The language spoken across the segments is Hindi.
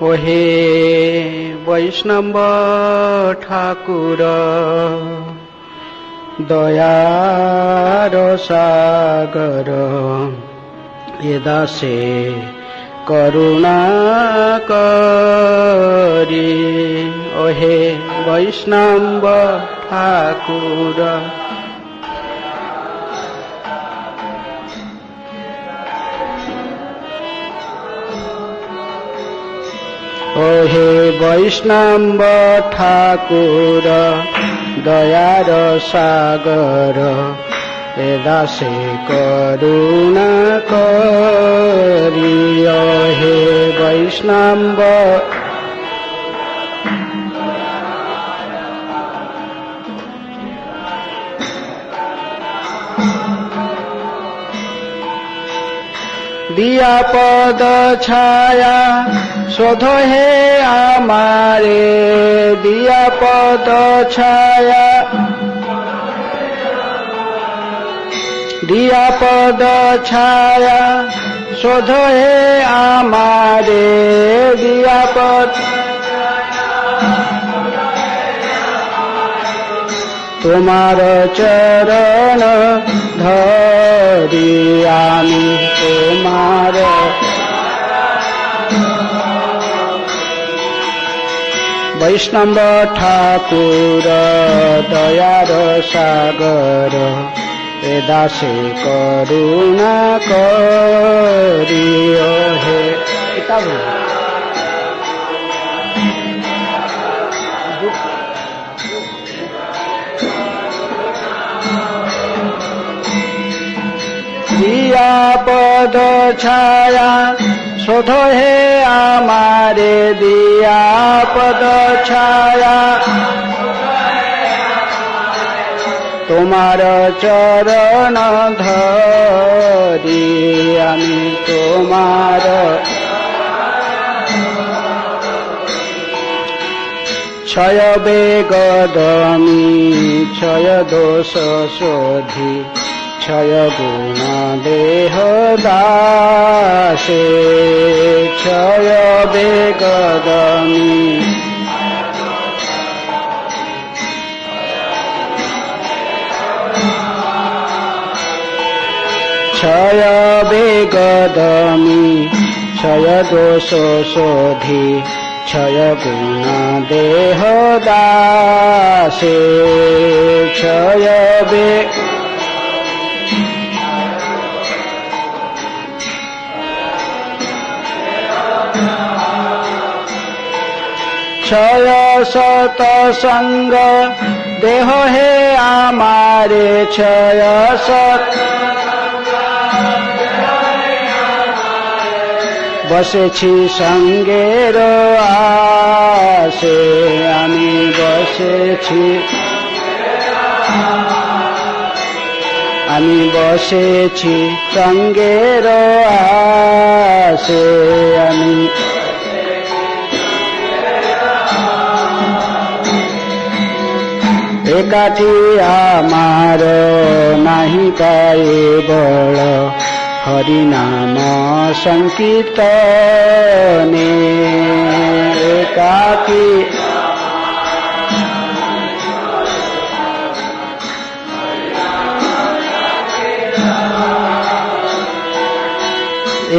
ओहे वैष्णव ठाकुर दयार सागर ये दासे करुणा करी। ओहे वैष्णव ठाकुर ओहे वैष्णव ठाकुर दयार सागर ए दासे करुणा करी। ओहे वैष्णव दिया पद छाया शोध हे आमारे। दिया पद छाया दिया पद छाया शोध हे आमारे। दिया पद तुम्हार चरण धरी आमी तुम्हार वैष्णव ठाकुर दयार सागर ए दासे करुणा करी। ओहे किताब दिया पद छाया शोध हे आमारे। दिया पद छाया तुम्हार चरण धरी आमी तुम्हार क्षय बेगदमी क्षय दोष शोधी क्षय गुण देह दासे। क्षय बेगदमी क्षय बेगदमी क्षय दोष शोधी क्षय गुण देह दासे। क्षय बे क्षय सतसंग देह हे आमारे। क्षय सत बसेছি সঙ্গের আশে। আমি বসেছি সঙ্গের আশে। আমি একাठी আমার নাহি পায়ে বল हरि नाम संकीर्तने। एकाकी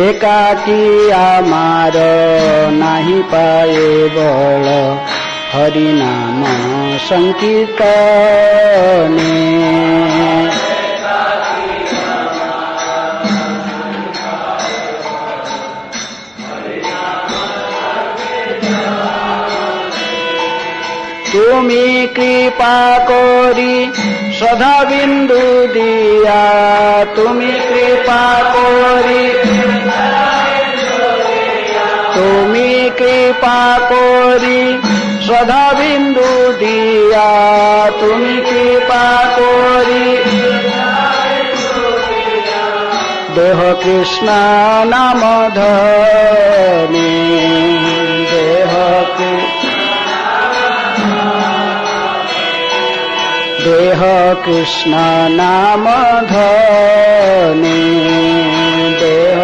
एकाकी आमार नाही पाए बल हरि नाम संकीर्तने। তুমি কৃপা করি সদা বিন্দু দিয়া। তুমি কৃপা করি তুমি কৃপা করি সদা বিন্দু দিয়া। তুমি কৃপা করি দেহ কৃষ্ণ নাম ধনে। দেহ देह कृष्ण नाम धने। देह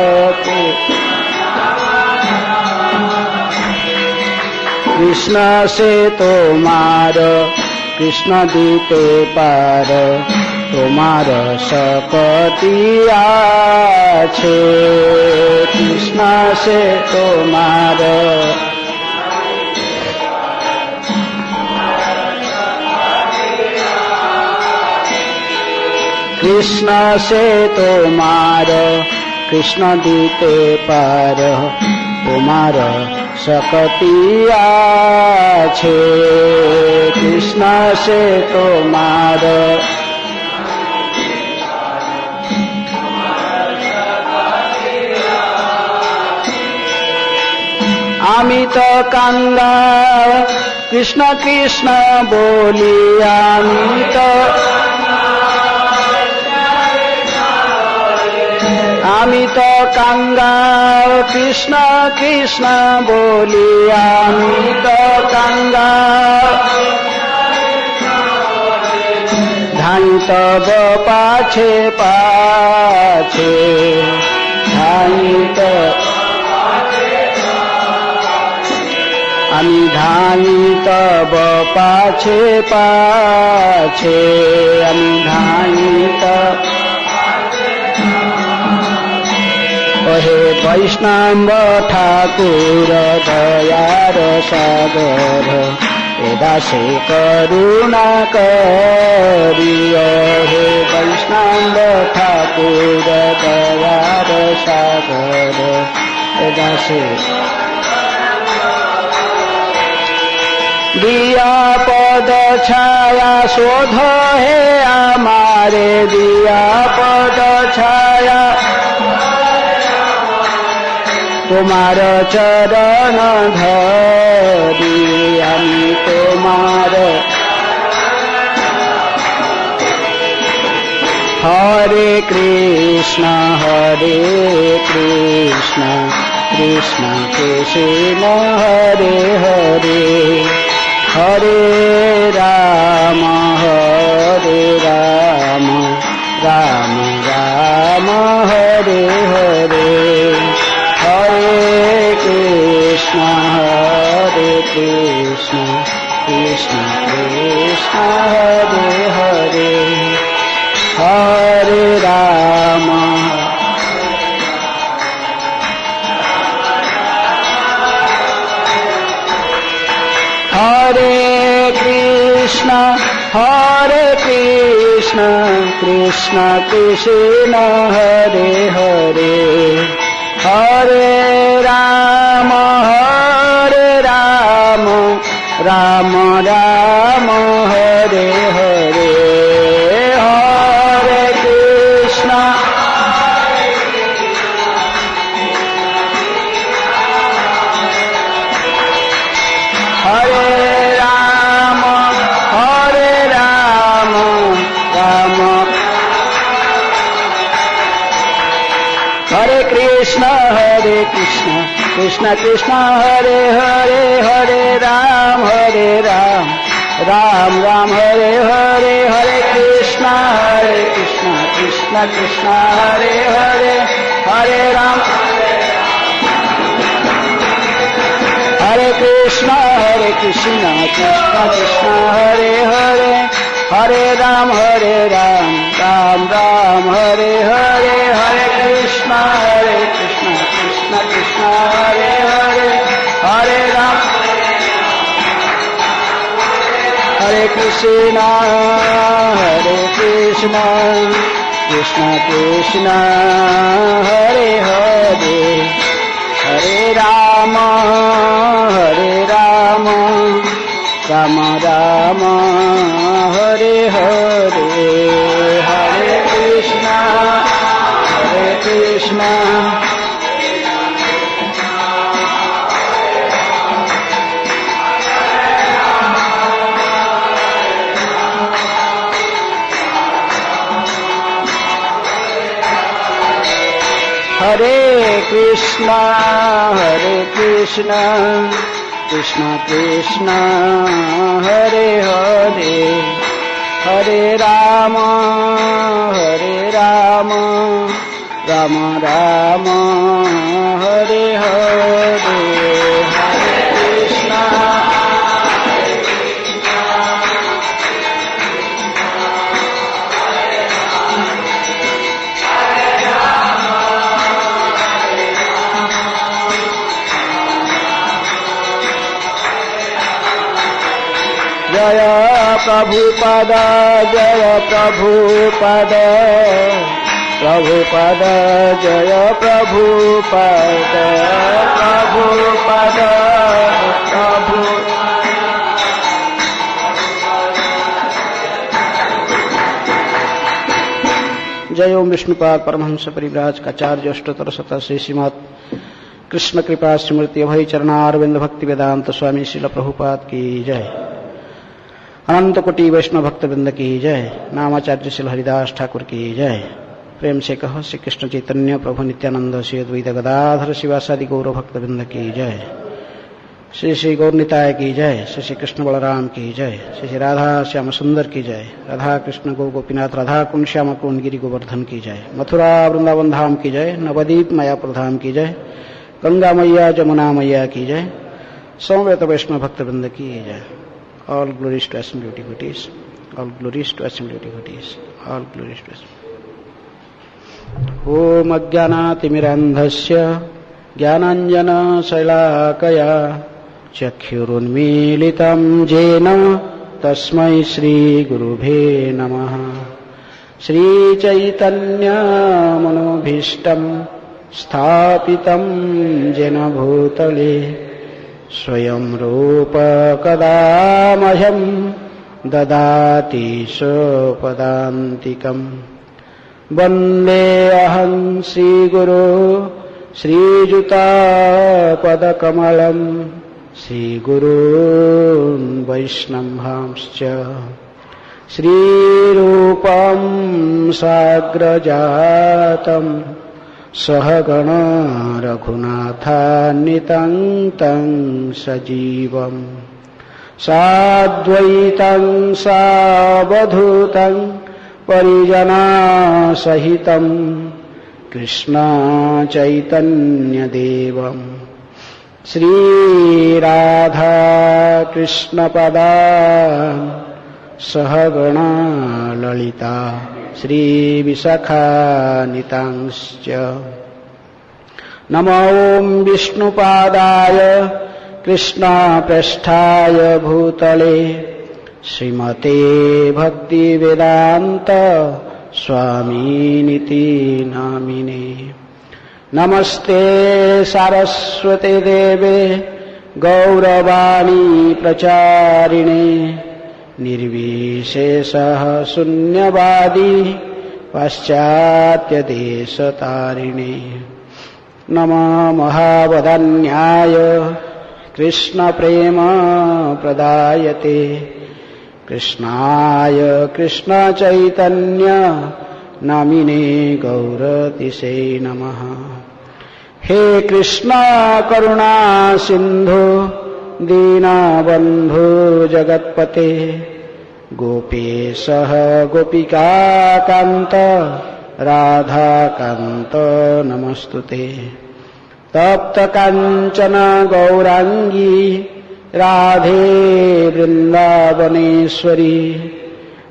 কৃষ্ণ সে তোমার কৃষ্ণ দিতে পার তোমার শক্তি আছে কৃষ্ণ সে তোমার কৃষ্ণ সে তোমার কৃষ্ণ দিতে পার তোমার শক্তি আছে কৃষ্ণ সে তোমার আমি তো কাঙ্গা কৃষ্ণ কৃষ্ণ বলি আমি তো কাঙ্গাল কৃষ্ণ কৃষ্ণ বলি আমি তো কাঙ্গাল ধাই তব পাছে পাছে ধাই তো আমি ধাই তব পাছে পাছে আমি ধাই তব হে বৈষ্ণব ঠাকুর দয়ার সাগর এ দাসে করুণা করিও হে বৈষ্ণব ঠাকুর দয়ার সাগর এ দাসে দিয়া পদ ছায়া শোধ হে আমারে দিয়া পদ ছায়া তোমার চরণ ধরি আমি তোমার হরে কৃষ্ণ কৃষ্ণ কৃষ্ণ হরে হরে হরে রাম রাম রাম হরে হরে হরে কৃষ্ণ কৃষ্ণ কৃষ্ণ হরে হরে হরে রাম হরে কৃষ্ণ কৃষ্ণ কৃষ্ণ হরে হরে হরে রাম রাম রাম হরে হরে হরে কৃষ্ণ হরে রাম রাম হরে কৃষ্ণ কৃষ্ণ কৃষ্ণ হরে হরে হরে রাম রাম রাম হরে হরে হরে কৃষ্ণ কৃষ্ণ কৃষ্ণ হরে হরে হরে রাম হরে কৃষ্ণ কৃষ্ণ কৃষ্ণ হরে হরে হরে রাম রাম রাম হরে হরে হরে কৃষ্ণ কৃষ্ণ কৃষ্ণ হরে হরে হরে রাম হরে কৃষ্ণ কৃষ্ণ কৃষ্ণ হরে হরে হরে রাম রাম রাম হরে হরে হরে কৃষ্ণ হরে কৃষ্ণ কৃষ্ণ কৃষ্ণ হরে হরে হরে রাম রাম রাম হরে হরে হরে কৃষ্ণ जय प्रभुपद जय प्रभुपद प्रभुपद जय प्रभुपद प्रभुपद प्रभु जय ओम विष्णुपाद परमहंस परिव्राज काचार्य अष्टोत्तर शत श्री श्रीमद कृष्ण कृपा स्मृति अभय चरणारविंद भक्ति वेदांत स्वामी श्रील प्रभुपाद की जय। अनंत कोटि वैष्णव भक्तवृंद की जय। नामाचार्य श्री हरिदास ठाकुर की जय। प्रेम से कहो श्री कृष्ण चैतन्य प्रभु नित्यानंद श्री अद्वैत गदाधर शिवासादि गौरव भक्तवृंद की जय। श्री श्री गौरनिताय की जय। श्री श्री कृष्ण बलराम की जय। श्री श्री राधा श्याम सुंदर की जय। राधा कृष्ण गौ गोपीनाथ राधा कुंड श्याम कुंड गिरि गोवर्धन की जय। मथुरा वृंदावन धाम की जय। नवदीप मायापुर धाम की जय। गंगा मैया जमुना मैया की जय। समवेत वैष्णव भक्तवृंद की जय। All glories to Assam devotees, all glories to Assam devotees, all glories to Assam. ओम अज्ञानातिमिरान्धस्य ज्ञानाञ्जन शैलाकया चक्षुरुन्मीलितं येन तस्मै श्रीगुरुभे नमः। श्रीचैतन्य मनोभीष्टं स्थापितं येन भूतले स्वयं रूप कदा मह्यं ददाति स्वपदान्तिकम्। वन्देऽहं श्रीगुरो श्रीयुतापदकमलम् श्रीगुरून् वैष्णवांश्च श्रीरूपं साग्रजातं सहगण रघुनाथान्वितं तं सजीवम् साद्वैतं सावधूतं परिजनसहितं कृष्ण चैतन्यदेवम् श्रीराधा कृष्णपदान् सहगणा ललिता श्रीविशाखान्वितांश्च। नमो ॐ विष्णुपादाय कृष्णप्रेष्ठाय भूतले श्रीमते भक्तिवेदान्त स्वामिनिति नामिने। नमस्ते सारस्वते देवे गौरवाणी प्रचारिणे निर्विशेषः शून्यवादी पाश्चात्यदेशतारिणे। नमः महावदन्याय कृष्णप्रेम प्रदायते कृष्णाय कृष्णचैतन्य नामिने गौरतिसे नमः। हे कृष्णा करुणा सिंधु दीनबंधु जगत्पते गोपेशः गोपिकाकान्त राधाकान्त नमस्तुते। तप्त कांचन गौरांगी राधे वृंदावनेश्वरी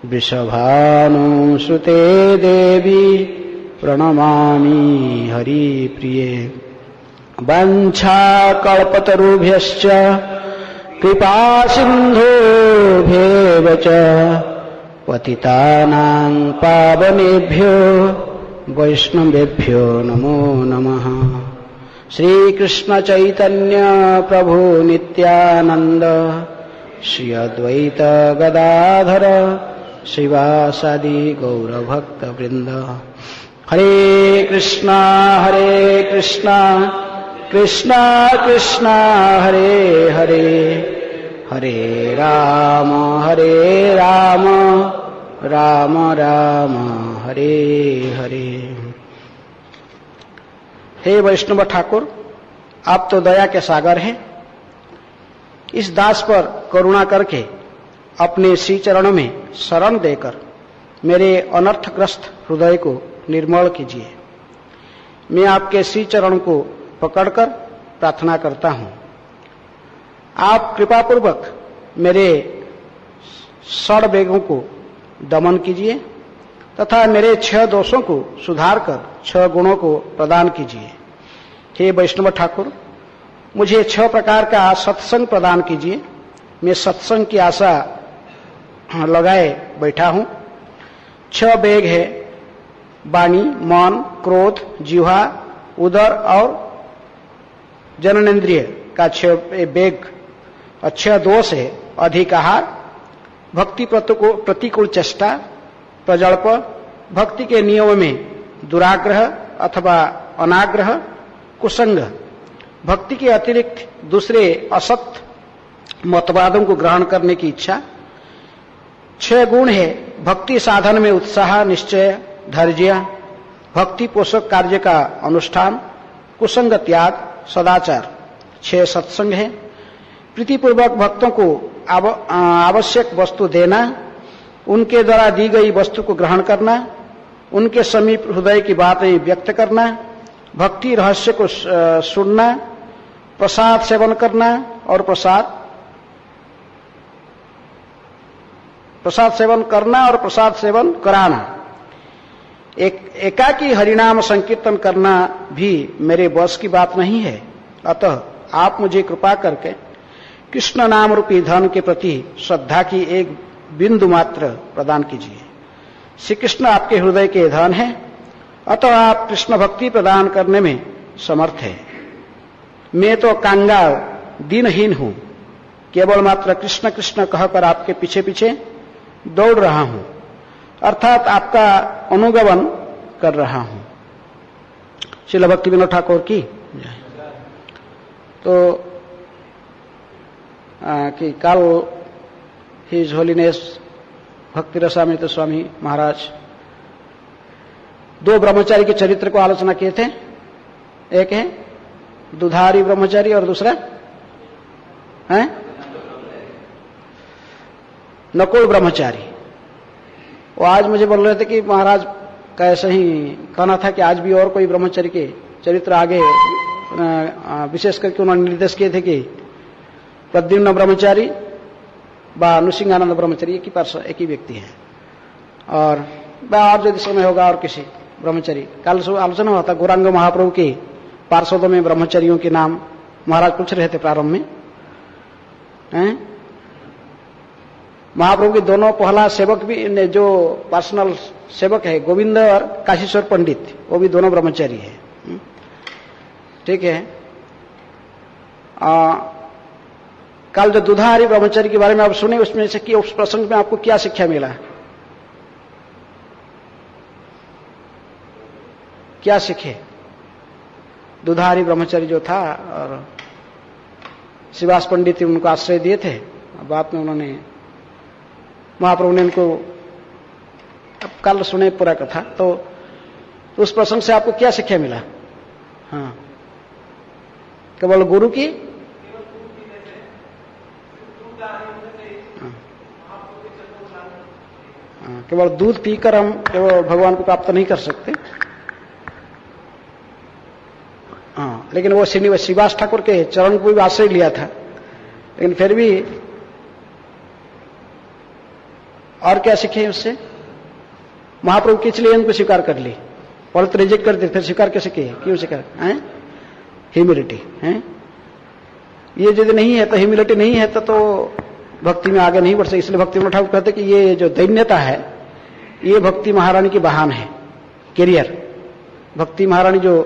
वृषभानुसुते देवी प्रणमामि हरिप्रिये। वाञ्छाकल्पतरुभ्यश्च कृपा सिन्धुभ्येव च पतितानां पावनेभ्यो वैष्णवेभ्यो नमो नमः। श्रीकृष्ण चैतन्य प्रभु नित्यानंद श्री अद्वैत गदाधर शिवासादि गौरभक्तवृंद। हरे कृष्णा कृष्णा कृष्णा हरे हरे हरे राम राम राम हरे हरे। हे वैष्णव ठाकुर, आप तो दया के सागर हैं। इस दास पर करुणा करके अपने श्री चरणों में शरण देकर मेरे अनर्थग्रस्त हृदय को निर्मल कीजिए। मैं आपके श्री चरण को पकड़कर प्रार्थना करता हूं, आप कृपापूर्वक मेरे षड्वेगों को दमन कीजिए तथा मेरे 6 दोषों को सुधार कर 6 गुणों को प्रदान कीजिए। हे वैष्णव ठाकुर, मुझे 6 प्रकार का सत्संग प्रदान कीजिए। मैं सत्संग की आशा लगाए बैठा हूं। 6 बेग है, वाणी, मन, क्रोध, जिह्वा, उदर और जननेन्द्रिय का 6 बेग और 6 दोष है। अधिक आहार, भक्ति प्रतिकूल चेष्टा, प्रजल्प, भक्ति के नियम में दुराग्रह अथवा अनाग्रह, कुसंग, भक्ति के अतिरिक्त दूसरे असत मतवादों को ग्रहण करने की इच्छा। 6 गुण है, भक्ति साधन में उत्साह, निश्चय, धैर्य, भक्ति पोषक कार्य का अनुष्ठान, कुसंग त्याग, सदाचार। 6 सत्संग है, प्रीतिपूर्वक भक्तों को आवश्यक वस्तु देना, उनके द्वारा दी गई वस्तु को ग्रहण करना, उनके समीप हृदय की बातें व्यक्त करना, भक्ति रहस्य को सुनना, प्रसाद सेवन करना और प्रसाद सेवन करना और प्रसाद सेवन कराना। एकाकी हरिनाम संकीर्तन करना भी मेरे बस की बात नहीं है। अतः आप मुझे कृपा करके कृष्ण नाम रूपी धन के प्रति श्रद्धा की एक बिंदु मात्र प्रदान कीजिए। श्री कृष्ण आपके हृदय के धन है, अतः आप कृष्ण भक्ति प्रदान करने में समर्थ है। मैं तो कांगाल दीनहीन हूं, केवल मात्र कृष्ण कृष्ण कहकर आपके पीछे पीछे दौड़ रहा हूं, अर्थात आपका अनुगमन कर रहा हूं। श्रील भक्ति विनोद ठाकुर की। तो कि कल हिज होलीनेस भक्ति रसामृत स्वामी महाराज 2 ब्रह्मचारी के चरित्र को आलोचना किए थे। एक है दुधारी ब्रह्मचारी और दूसरा है नकुल ब्रह्मचारी। वो आज मुझे बोल रहे थे कि महाराज का ऐसा ही कहना था कि आज भी और कोई ब्रह्मचारी के चरित्र आगे विशेष करके उन्होंने निर्देश किए थे कि प्रद्युम्न ब्रह्मचारी व नृसिंहानंद ब्रह्मचारी एक ही व्यक्ति है, और यदि समय होगा और किसी ब्रह्मचारी। कल आलोचना हुआ था गौरांग महाप्रभु के पार्षदों में ब्रह्मचारियों के नाम महाराज पूछ रहे थे प्रारंभ में। महाप्रभु के दोनों पहला सेवक भी जो पर्सनल सेवक है गोविंद और काशीश्वर पंडित, वो भी दोनों ब्रह्मचारी है। ठीक है। कल जो दुधारी ब्रह्मचारी के बारे में आप सुने, उसमें से कि उस प्रसंग में आपको क्या शिक्षा मिला, क्या सीखे? दुधारी ब्रह्मचारी जो था और शिवास पंडित उनको आश्रय दिए थे, बाद में उन्होंने महाप्रभु ने उनको, अब कल सुने पूरा कथा, तो उस प्रसंग से आपको क्या शिक्षा मिला? हाँ, केवल गुरु की केवल दूध पीकर हम केवल भगवान को प्राप्त नहीं कर सकते। हाँ, लेकिन वो श्रीनिवास ठाकुर के चरण को भी आश्रय लिया था, लेकिन फिर भी और क्या सीखे उससे? महाप्रभु किस लिए उनको स्वीकार कर ली? पहले तो रिजेक्ट कर दी, फिर स्वीकार कैसे किए? क्यों स्वीकार? ह्यूमिलिटी है। ये यदि नहीं है तो, ह्यूमिलिटी नहीं है तो भक्ति में आगे नहीं बढ़ सकते। इसलिए भक्ति विनोद ठाकुर कहते कि ये जो दैन्यता है, ये भक्ति महारानी की वाहन है, कैरियर। भक्ति महारानी जो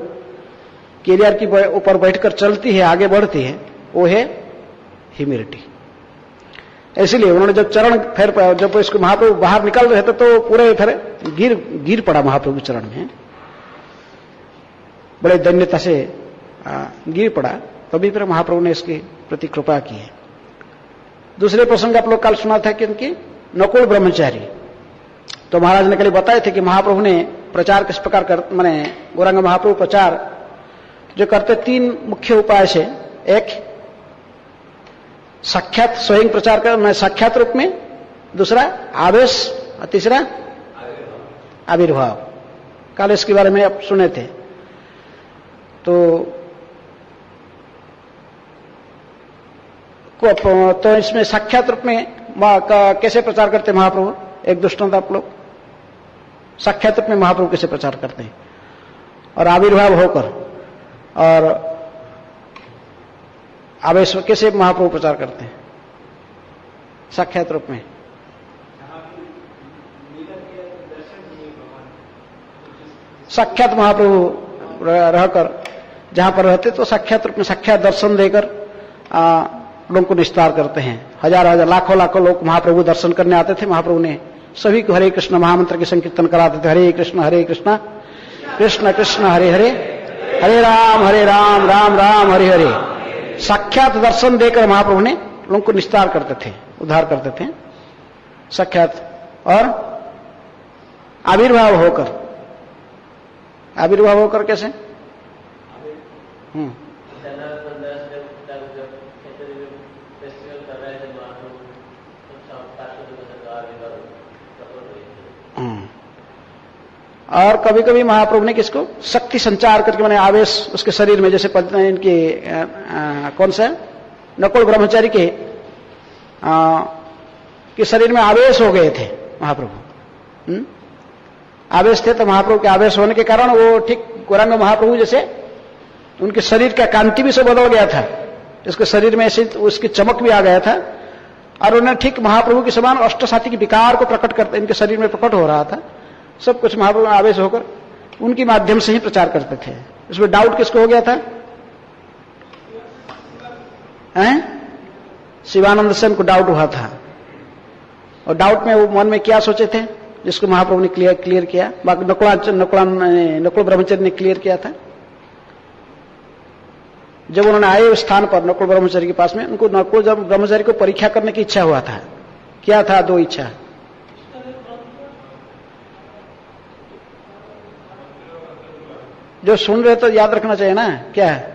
कैरियर की ऊपर बैठकर चलती है, आगे बढ़ती है, वो है ह्यूमिलिटी। इसलिए उन्होंने जब चरण फिर जब इसको महाप्रभु बाहर निकल रहे थे तो पूरे फिर गिर पड़ा महाप्रभु चरण में, बड़े दैन्यता से गिर पड़ा। तभी फिर महाप्रभु ने इसकी प्रति कृपा की है। दूसरे प्रसंग आप लोग कल सुना था कि उनकी नकुल ब्रह्मचारी, तो महाराज ने कल बताए थे कि महाप्रभु ने प्रचार किस प्रकार कर, माने गौरांग महाप्रभु प्रचार जो करते 3 मुख्य उपाय से, एक साक्षात स्वयं प्रचार करना साक्षात रूप में, दूसरा आवेश और तीसरा आविर्भाव। कल इसके बारे में आप सुने थे। तो इसमें साक्षात रूप में कैसे प्रचार करते महाप्रभु? एक दृष्टांत आप लोग, साक्षात रूप में महाप्रभु कैसे प्रचार करते हैं, और आविर्भाव होकर और आवेश कैसे महाप्रभु प्रचार करते हैं साक्षात रूप में? साक्षात महाप्रभु रहकर जहां पर रहते तो साक्षात रूप में साक्षात दर्शन देकर लोगों को निस्तार करते हैं। हजार हजार लाखों लाखों लोग महाप्रभु दर्शन करने आते थे। महाप्रभु ने सभी को हरे कृष्ण महामंत्र के संकीर्तन कराते थे। हरे कृष्ण कृष्ण कृष्ण हरे हरे, हरे राम राम राम हरे हरे। साक्षात दर्शन देकर महाप्रभु ने लोगों को निस्तार करते थे, उद्धार करते थे साक्षात। और आविर्भाव होकर कैसे? और कभी कभी महाप्रभु ने किसको शक्ति संचार करके मैंने आवेश उसके शरीर में, जैसे इनके कौन सा नकुल ब्रह्मचारी के शरीर में आवेश हो गए थे महाप्रभु। आवेश थे तो महाप्रभु के आवेश होने के कारण वो ठीक गौरांग महाप्रभु जैसे उनके शरीर का कांति भी सब बदल गया था। इसके शरीर में ऐसे उसकी चमक भी आ गया था और उन्हें ठीक महाप्रभु के समान अष्टसाथी के विकार को प्रकट करते इनके शरीर में प्रकट हो रहा था। सब कुछ महाप्रभु में आवेश होकर उनके माध्यम से ही प्रचार करते थे। इसमें डाउट किसको हो गया था? शिवानंद सेन को डाउट हुआ था। और डाउट में वो मन में क्या सोचे थे जिसको महाप्रभु ने क्लियर किया। बाकी नकुल ब्रह्मचारी ने क्लियर किया था। जब उन्होंने आए उस स्थान पर नकुल ब्रह्मचारी के पास में, उनको नकुल ब्रह्मचारी को परीक्षा करने की इच्छा हुआ था। क्या था? दो इच्छा। जो सुन रहे तो याद रखना चाहिए ना, क्या है?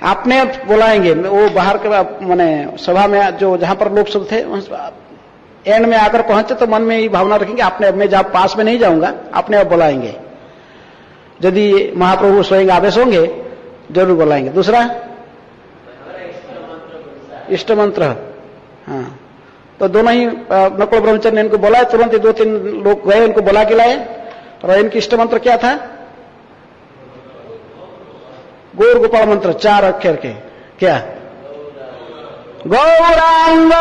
अपने बुलाएंगे। वो बाहर के माने सभा में जो जहां पर लोग सब थे एंड में आकर पहुंचे तो मन में ये भावना रखेंगे अपने अब मैं जब पास में नहीं जाऊंगा, अपने आप बुलाएंगे। यदि महाप्रभु स्वयं आवेश होंगे जरूर बुलाएंगे। दूसरा इष्ट मंत्र। हाँ, तो दोनों ही नकुल ब्रह्मचारी ने इनको बुलाया। तुरंत ही 2-3 लोग गए, उनको बुला के लाए। और इनकी इष्ट मंत्र क्या था? गौर गोपाल मंत्र 4 अक्षर के। क्या? गौरांग।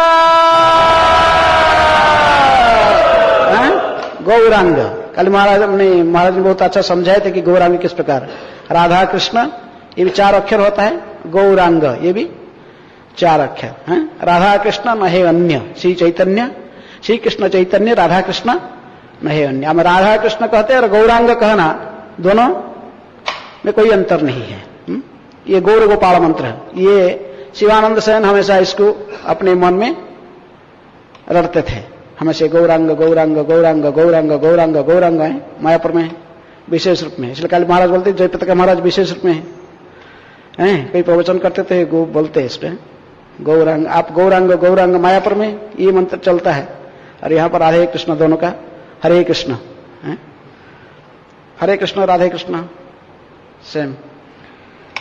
गौरांग। कल महाराज ने बहुत अच्छा समझाए थे कि गौरांग किस प्रकार। राधा कृष्ण ये भी 4 अक्षर होता है। गौरांग ये भी 4 अक्षर है। राधा कृष्ण न है अन्य। श्री चैतन्य, श्री कृष्ण चैतन्य, राधा कृष्ण न है अन्य। हमें राधा कृष्ण कहते हैं और गौरांग कहना दोनों में कोई अंतर नहीं है। ये गौर गोपाल मंत्र है। ये शिवानंद सेन हमेशा इसको अपने मन में रटते थे। हमेशा गौरांग गौरांग गौरांग गौरांग गौरांग गौरांग है, मायापुर में विशेष रूप में। इसलिए कल महाराज बोलते जयप्रकाश का महाराज विशेष रूप में है। कोई प्रवचन करते थे बोलते इस पे गौरांग। आप गौरांग गौरांग मायापुर में ये मंत्र चलता है। और यहाँ पर राधे कृष्ण दोनों का हरे कृष्ण है। हरे कृष्ण राधे कृष्ण सेम।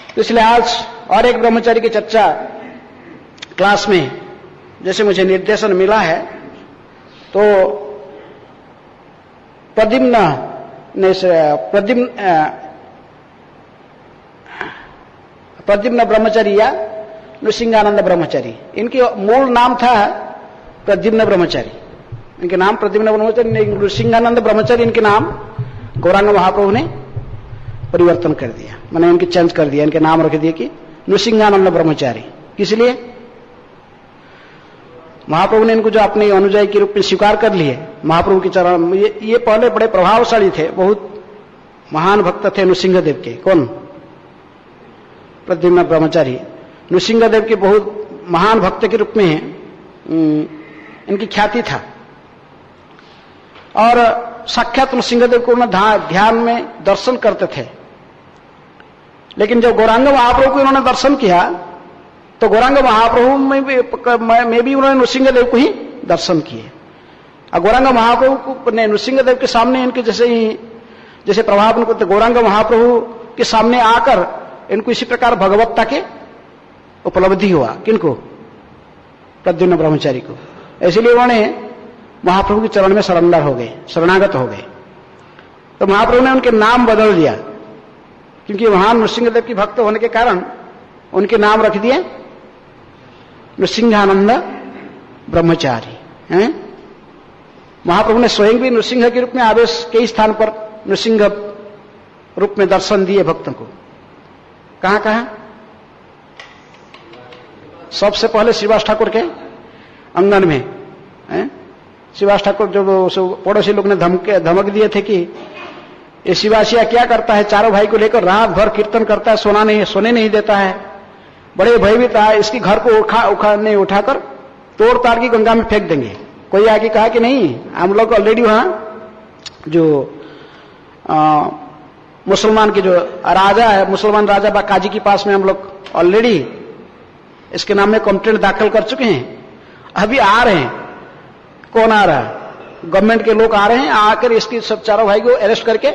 तो इसलिए आज और एक ब्रह्मचारी की चर्चा क्लास में जैसे मुझे निर्देशन मिला है तो प्रद्युम्न ब्रह्मचारी या नृसिंहानंद ब्रह्मचारी, इनके मूल नाम था प्रद्युम्न ब्रह्मचारी। इनके नाम प्रद्युम्न ब्रह्मचारी, नृसिंहानंद ब्रह्मचारी इनके नाम गौरांग महाप्रभु ने परिवर्तन कर दिया, मैंने इनके चेंज कर दिया। इनके नाम रख दिए कि नृसिंहानंद ब्रह्मचारी। किस लिए? महाप्रभु ने इनको जो अपने अनुयायी के रूप में स्वीकार कर लिए महाप्रभु के चरण। ये पहले बड़े प्रभावशाली थे, बहुत महान भक्त थे नृसिंहदेव के। कौन? प्रद्युम्न ब्रह्मचारी नृसिंहदेव के बहुत महान भक्त के रूप में इनकी ख्याति था। और साक्षात नृसिंहदेव को ध्यान में दर्शन करते थे। लेकिन जब गौरांग महाप्रभु को इन्होंने दर्शन किया तो गौरांग महाप्रभु में भी उन्होंने नृसिंहदेव को ही दर्शन किए। और गौरांग महाप्रभु ने नृसिंहदेव के सामने इनके जैसे प्रभाव उनको गौरांग महाप्रभु के सामने आकर इनको इसी प्रकार भगवत्ता के उपलब्धि हुआ। किनको? प्रद्युम्न ब्रह्मचारी को। इसलिए उन्होंने महाप्रभु के चरण में सरेंडर हो गए, शरणागत हो गए। तो महाप्रभु ने उनके नाम बदल दिया, क्योंकि महान नृसिंहदेव की भक्त होने के कारण उनके नाम रख दिए नृसिंहानंद ब्रह्मचारी हैं। महाप्रभु ने स्वयं भी नृसिंह के रूप में आवेश कई स्थान पर नृसिंह रूप में दर्शन दिए भक्तों को। कहां कहां? सबसे पहले श्रीवास ठाकुर के अंगन में। श्रीवास ठाकुर जो पड़ोसी लोग ने धमक दिए थे कि ये शिवासिया क्या करता है, चारों भाई को लेकर रात भर कीर्तन करता है, सोने नहीं देता है, बड़े भयभीत है, इसकी घर को उठाकर तोड़ ताड़ की गंगा में फेंक देंगे। कोई आगे कहा कि नहीं, हम लोग ऑलरेडी वहां जो मुसलमान के जो राजा है, मुसलमान राजा बाकाजी के पास में हम लोग ऑलरेडी इसके नाम में कंप्लेंट दाखिल कर चुके हैं। अभी आ रहे हैं, कौन आ रहा है? गवर्नमेंट के लोग आ रहे हैं, आकर इसकी सब चारों भाई को अरेस्ट करके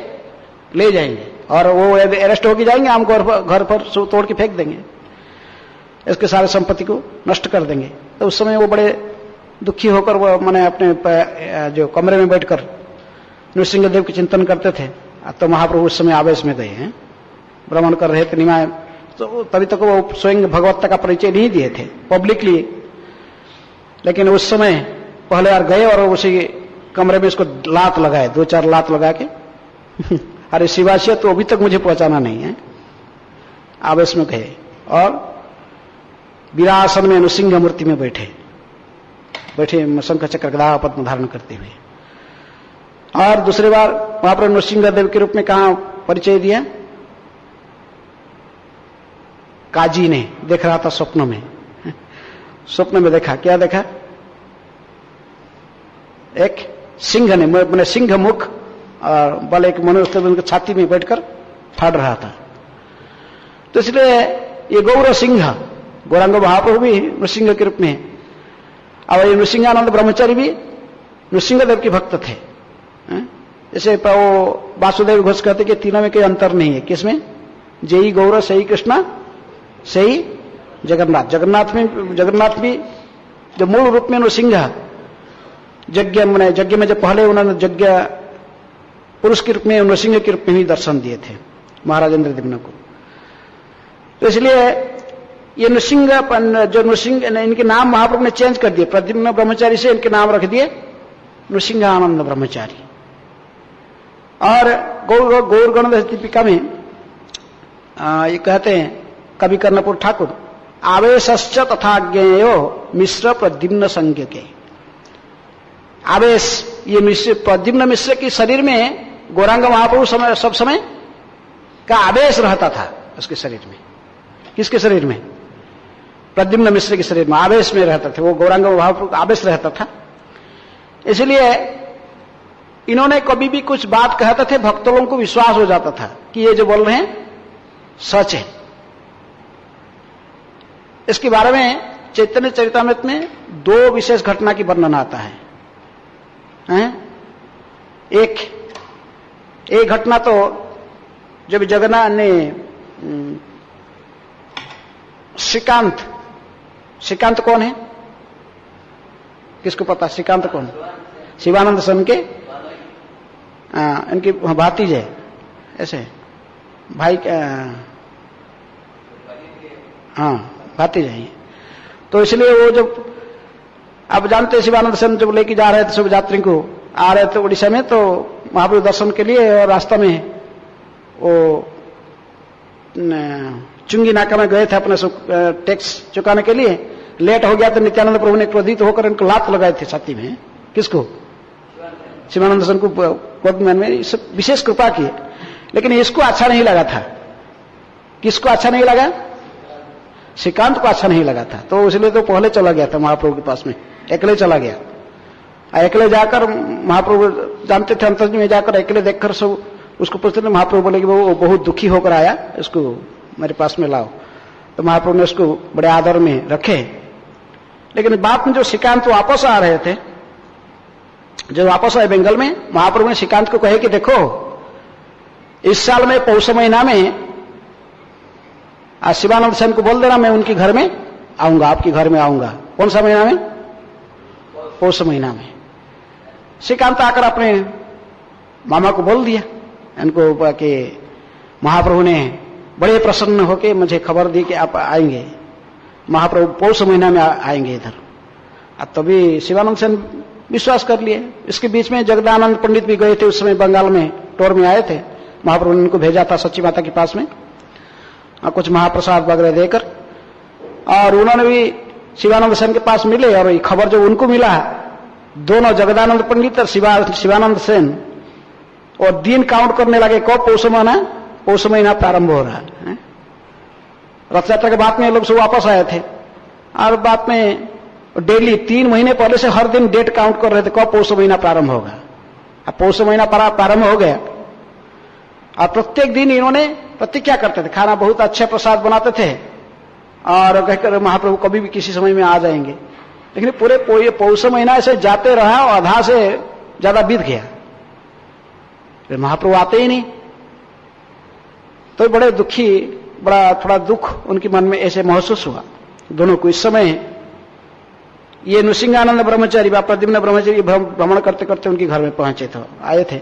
ले जाएंगे और वो अरेस्ट होके जाएंगे, हम घर पर तोड़ के फेंक देंगे, इसके सारे संपत्ति को नष्ट कर देंगे। तो उस समय वो बड़े दुखी होकर वो मैंने अपने जो कमरे में बैठकर नृसिंह देव के चिंतन करते थे। तो महाप्रभु उस समय आवेश में गए हैं, भ्रमण कर रहे थे निमाय, तो तभी तक वो स्वयं भगवत्ता का परिचय नहीं दिए थे पब्लिकली, लेकिन उस समय पहले यार गए और उसी कमरे में इसको लात लगाए, 2-4 लात लगा के अरे शिवाशिया तो अभी तक मुझे पहचाना नहीं है। आवेश में गए और विरासन में नृसिंह मूर्ति में बैठे शंख चक्र गदा पद्म धारण करते हुए। और दूसरी बार वहां पर नृसिंह देव के रूप में कहा परिचय दिया? काजी ने देख रहा था स्वप्न में देखा। क्या देखा? एक सिंह ने, मैंने सिंह मुख और बल एक मनुष्य उनके छाती में बैठकर फाड़ रहा था। तो इसलिए ये गौर सिंह, गौरांग महाप्रभु भी नृसिंह के रूप में, और ये नृसिंहानंद ब्रह्मचारी भी नृसिंह देव के भक्त थे। जैसे वो वासुदेव घोष कहते कि तीनों में कोई अंतर नहीं है। किसमें? जय गौर सही कृष्णा सही जगन्नाथ। जगन्नाथ भी जो मूल रूप में नृसिंह यज्ञ में जब पहले उन्होंने यज्ञ पुरुष के रूप में नृसिंह के रूप में ही दर्शन दिए थे महाराज इंद्रद्युम्न को। तो इसलिए ये नृसिंह इनके नाम महाप्रभु ने चेंज कर दिए, प्रद्युम्न ब्रह्मचारी से इनके नाम रख दिए नृसिंहानंद ब्रह्मचारी। और गौर गणेश दीपिका में ये कहते हैं कवि कर्णपुर ठाकुर, आवेशश्च तथा ज्ञेयो मिश्र प्रद्युम्न संज्ञ के। आवेश, ये प्रद्युम्न मिश्र के शरीर में गौरांग महाप्रभु सब समय का आवेश रहता था उसके शरीर में। किसके शरीर में? प्रद्युम्न मिश्र के शरीर में आवेश में रहता था वो, गौरांग महाप्रभु का आवेश रहता था। इसलिए इन्होंने कभी भी कुछ बात कहते थे, भक्त लोगों को विश्वास हो जाता था कि ये जो बोल रहे हैं सच है। इसके बारे में चैतन्य चरितामृत में 2 विशेष घटना की वर्णन आता है। एक घटना तो जब जगन्नाथ ने श्रीकांत कौन है? किसको पता श्रीकांत कौन? शिवानंद सन के इनकी भातीज है, ऐसे भाई भातीज है। तो इसलिए वो जब आप जानते शिवानंद सन जब लेके जा रहे थे सब यात्री को, आ रहे थे उड़ीसा में, तो महाप्रभु दर्शन के लिए, और रास्ता में वो चुंगी नाका में गए थे अपने टैक्स चुकाने के लिए, लेट हो गया तो नित्यानंद प्रभु ने क्रोधित होकर इनको लात लगाए थे छाती में। किसको? शिवानंद सन को पद्मन में विशेष कृपा की। लेकिन इसको अच्छा नहीं लगा था। किसको अच्छा नहीं लगा? श्रीकांत को अच्छा नहीं लगा था। तो इसलिए तो पहले चला गया था महाप्रभु के पास में, अकेले चला गया। अकेले जाकर महाप्रभु जानते थे, अंतर्जी में जाकर अकेले देखकर सब उसको पूछते थे। महाप्रभु बोले कि वो बहुत दुखी होकर आया, इसको मेरे पास में लाओ। तो महाप्रभु ने उसको बड़े आदर में रखे। लेकिन बाद में जो श्रीकांत वापस आ रहे थे, जब वापस आए बंगाल में, महाप्रभु ने श्रीकांत को कहे कि देखो इस साल में पौष महीना में आज शिवानंद सेन को बोल देना मैं उनके घर में आऊंगा, आपके घर में आऊंगा। कौन सा महीना में? पौष महीना में। श्रीकांत आकर अपने मामा को बोल दिया इनको कि महाप्रभु ने बड़े प्रसन्न होकर मुझे खबर दी कि आप आएंगे, महाप्रभु पौष महीना में आएंगे इधर। तभी शिवानंद सेन विश्वास कर लिए। इसके बीच में जगदानंद पंडित भी गए थे, उस समय बंगाल में टूर में आए थे। महाप्रभु ने उनको भेजा था सच्ची माता के पास में कुछ महाप्रसाद वगैरह देकर, और उन्होंने भी शिवानंद सेन के पास मिले। और ये खबर जो उनको मिला, दोनों जगदानंद पंडित और शिवानंद सेन और दिन काउंट करने लगे, कब पौष महीना प्रारंभ हो रहा है। रथ यात्रा के बाद में लोग सब वापस आए थे, और बाद में डेली 3 महीने पहले से हर दिन डेट काउंट कर रहे थे, कब पौष महीना प्रारंभ होगा। अब पौष महीना प्रारंभ हो गया, और प्रत्येक दिन इन्होंने प्रतिज्ञा करते थे, खाना बहुत अच्छे प्रसाद बनाते थे, और कहकर महाप्रभु कभी भी किसी समय में आ जाएंगे। लेकिन पूरे पौष महीना से जाते रहा और आधा से ज्यादा बीत गया, फिर महाप्रभु आते ही नहीं। तो बड़े दुखी, बड़ा थोड़ा दुख उनके मन में ऐसे महसूस हुआ दोनों को। इस समय ये नृसिंहानंद ब्रह्मचारी व प्रद्युम्न ब्रह्मचारी भ्रमण करते करते उनके घर में पहुंचे थे, आए थे।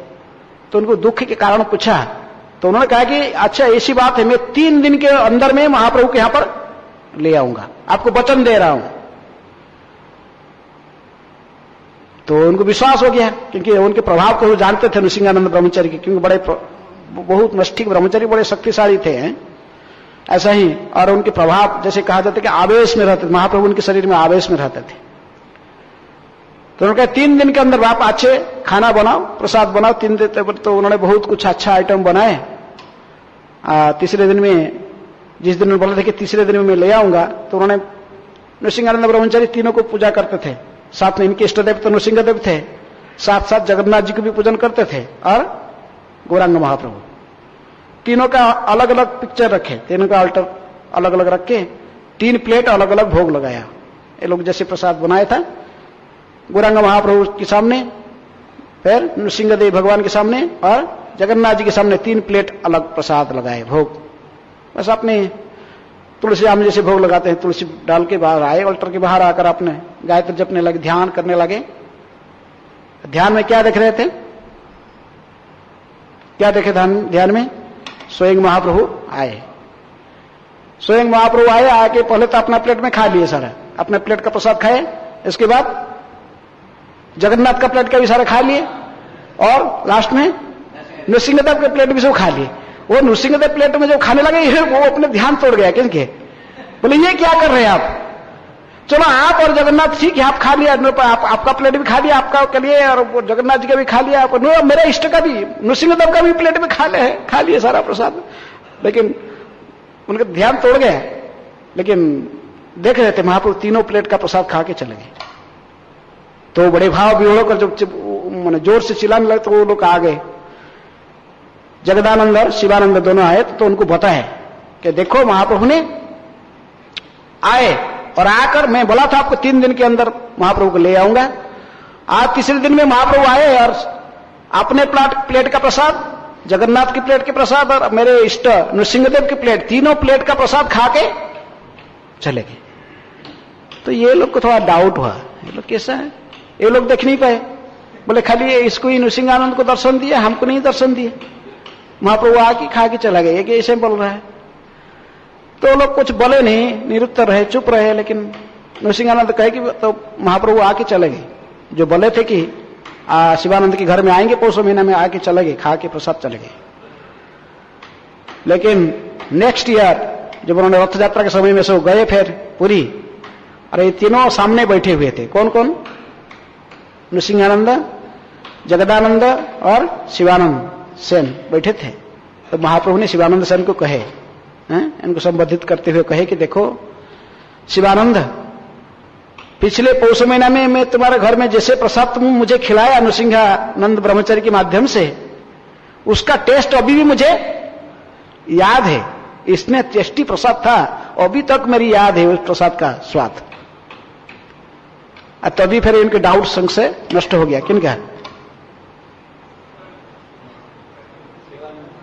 तो उनको दुख के कारण पूछा, तो उन्होंने कहा कि अच्छा ऐसी बात है, मैं 3 दिन के अंदर में महाप्रभु के यहां पर ले आऊंगा, आपको वचन दे रहा हूं। तो उनको विश्वास हो गया, क्योंकि उनके प्रभाव को वो जानते थे नृसिंहानंद ब्रह्मचारी के, क्योंकि बड़े बहुत नष्टिक ब्रह्मचारी, बड़े शक्तिशाली थे ऐसा ही। और उनके प्रभाव जैसे कहा जाता है कि आवेश में रहते थे, महाप्रभु उनके शरीर में आवेश में रहते थे। तो उन्होंने कहा 3 दिन के अंदर आप अच्छे खाना बनाओ, प्रसाद बनाओ। 3 दिन तो उन्होंने बहुत कुछ अच्छा आइटम बनाए। तीसरे दिन में, जिस दिन बोले थे कि तीसरे दिन में मैं ले आऊंगा, तो उन्होंने नृसिंहानंद ब्रह्मचारी तीनों को पूजा करते थे। साथ में इनके इष्ट देव तो नृसिंहदेव थे, साथ साथ जगन्नाथ जी को भी पूजन करते थे, और गौरांग महाप्रभु। तीनों का अलग अलग पिक्चर रखे, तीनों का अल्टर अलग अलग रख के 3 प्लेट अलग अलग भोग लगाया। ये लोग जैसे प्रसाद बनाया था, गौरांग महाप्रभु के सामने, फिर नृसिंहदेव भगवान के सामने, और जगन्नाथ जी के सामने 3 प्लेट अलग प्रसाद लगाए भोग। बस अपने तुलसी आम जैसे भोग लगाते हैं, तुलसी डाल के बाहर आए, अल्टर के बाहर आकर अपने गायत्री जपने लगे, ध्यान करने लगे। ध्यान में क्या देख रहे थे? क्या देखे ध्यान में? स्वयं महाप्रभु आए। स्वयं महाप्रभु आए, आके पहले तो अपना प्लेट में खा लिए सारा, अपने प्लेट का प्रसाद खाए। इसके बाद जगन्नाथ का प्लेट का भी सारा खा लिए, और लास्ट में नृसिंहदेव के प्लेट भी सब खा लिए। वो नृसिंहदेव प्लेट में जो खाने लगे, वो अपने ध्यान तोड़ गया। किसके? बोले ये क्या कर रहे हैं आप? चलो आप और जगन्नाथ ठीक है, आप खा लिया, आपका प्लेट भी खा लिया, आपका के लिए, और जगन्नाथ जी का भी खा लिया, मेरे इष्ट का भी, नृसिंहदेव का भी प्लेट में खा लिए सारा प्रसाद। लेकिन उनका ध्यान तोड़ गया। लेकिन देख रहे थे महाप्रभु तीनों प्लेट का प्रसाद खा के चले गए। तो बड़े भाव विहोड़ होकर जब जोर से चिल्लाने लगे, तो वो लोग आ गए। जगदानंद और शिवानंद दोनों आए, तो उनको बताया कि देखो महाप्रभु ने आए, और आकर मैं बोला था आपको 3 दिन के अंदर महाप्रभु को ले आऊंगा। आज तीसरे दिन में महाप्रभु आए, और अपने प्लेट का प्रसाद, जगन्नाथ की प्लेट के प्रसाद, और मेरे इष्ट नृसिंहदेव की प्लेट, तीनों प्लेट का प्रसाद खा के चले गए। तो ये लोग को थोड़ा डाउट हुआ, ये लोग कैसा है? ये लोग देख नहीं पाए। बोले खाली इसको ही नृसिंहानंद को दर्शन दिया, हमको नहीं दर्शन दिए। महाप्रभु आके खा के चला गया, ये ऐसे बोल रहा है। तो लोग कुछ बोले नहीं, निरुत्तर रहे, चुप रहे। लेकिन नृसिंहानंद कहे कि तो महाप्रभु आके चले गए, जो बोले थे कि शिवानंद के घर में आएंगे पौष महीना में, आके चले गए, खा के प्रसाद चले गए। लेकिन नेक्स्ट ईयर जब उन्होंने रथ यात्रा के समय में से गए फिर पुरी, अरे तीनों सामने बैठे हुए थे। कौन कौन? नृसिंहानंद, जगदानंद और शिवानंद सेन बैठे थे। तो महाप्रभु ने शिवानंद सेन को कहे, इनको संबोधित करते हुए कहे कि देखो शिवानंद, पिछले पौष महीना में मैं तुम्हारे घर में जैसे प्रसाद तुम मुझे खिलाया नृसिंहानंद ब्रह्मचारी के माध्यम से, उसका टेस्ट अभी भी मुझे याद है। इसमें टेस्टी प्रसाद था, अभी तक मेरी याद है उस प्रसाद का स्वाद। तभी फिर इनके डाउट संशय नष्ट हो गया। किनका?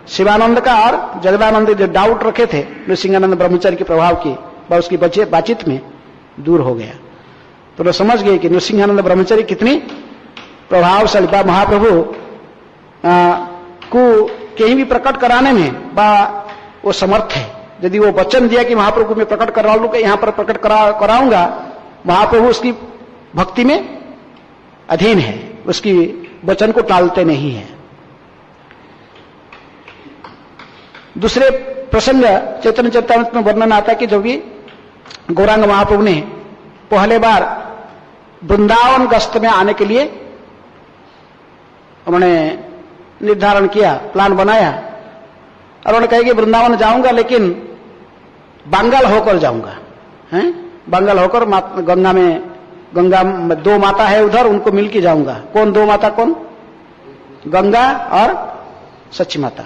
शिवानंद का और जगदानंद जो डाउट रखे थे नृसिंहानंद ब्रह्मचारी के प्रभाव की, वह उसकी बातचीत में दूर हो गया। तो लोग समझ गए कि नृसिंहानंद ब्रह्मचारी कितनी प्रभावशाली बा, महाप्रभु को कहीं भी प्रकट कराने में बा वो समर्थ है। यदि वो वचन दिया कि महाप्रभु को मैं प्रकट करा लूंगा, यहां पर प्रकट कराऊंगा, महाप्रभु उसकी भक्ति में अधीन है, उसकी वचन को टालते नहीं है। दूसरे प्रसंग चैतन्य चरितामृत में वर्णन आता है कि जब भी गौरांग महाप्रभु ने पहले बार वृंदावन गस्त में आने के लिए उन्होंने निर्धारण किया, प्लान बनाया, और उन्होंने कहा कि वृंदावन जाऊंगा लेकिन बंगाल होकर जाऊंगा, हैं? बंगाल होकर गंगा में दो माता है उधर, उनको मिलके जाऊंगा। कौन दो माता? कौन? गंगा और सच्ची माता।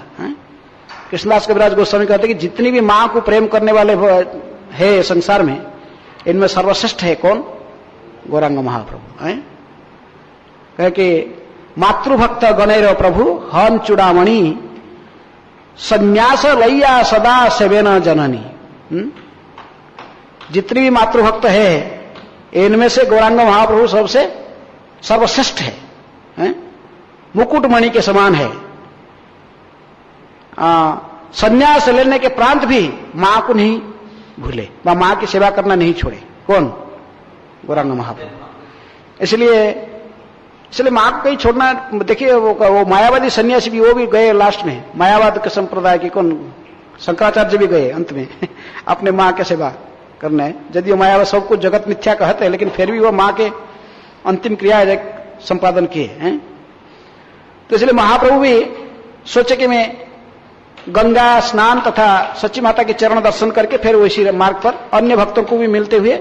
कृष्णदास कविराज गोस्वामी कहते हैं कि जितनी भी मां को प्रेम करने वाले है संसार में, इनमें सर्वश्रेष्ठ है कौन? गौरांग महाप्रभु। कहे कि मातृभक्त गणेर प्रभु हन चूड़ामणि संन्यास लैया सदा सेवेन जननी। जितनी भी मातृभक्त है इनमें से गौरांग महाप्रभु सबसे सर्वश्रेष्ठ है, मुकुटमणि के समान है। संन्यास लेने के प्रांत भी मां को नहीं भूले, मां की सेवा करना नहीं छोड़े। कौन? गौरांग महाप्रभु। इसलिए मां को कहीं छोड़ना। देखिए वो मायावादी सन्यासी भी, वो भी गए लास्ट में, मायावाद के संप्रदाय के कौन? शंकराचार्य भी गए अंत में अपने मां के सेवा करने। यदि वो मायावाद सब कुछ जगत मिथ्या कहते हैं, लेकिन फिर भी वो मां के अंतिम क्रिया संपादन किए हैं। तो इसलिए महाप्रभु भी सोचे कि मैं गंगा स्नान तथा सच्ची माता के चरण दर्शन करके फिर उसी मार्ग पर अन्य भक्तों को भी मिलते हुए,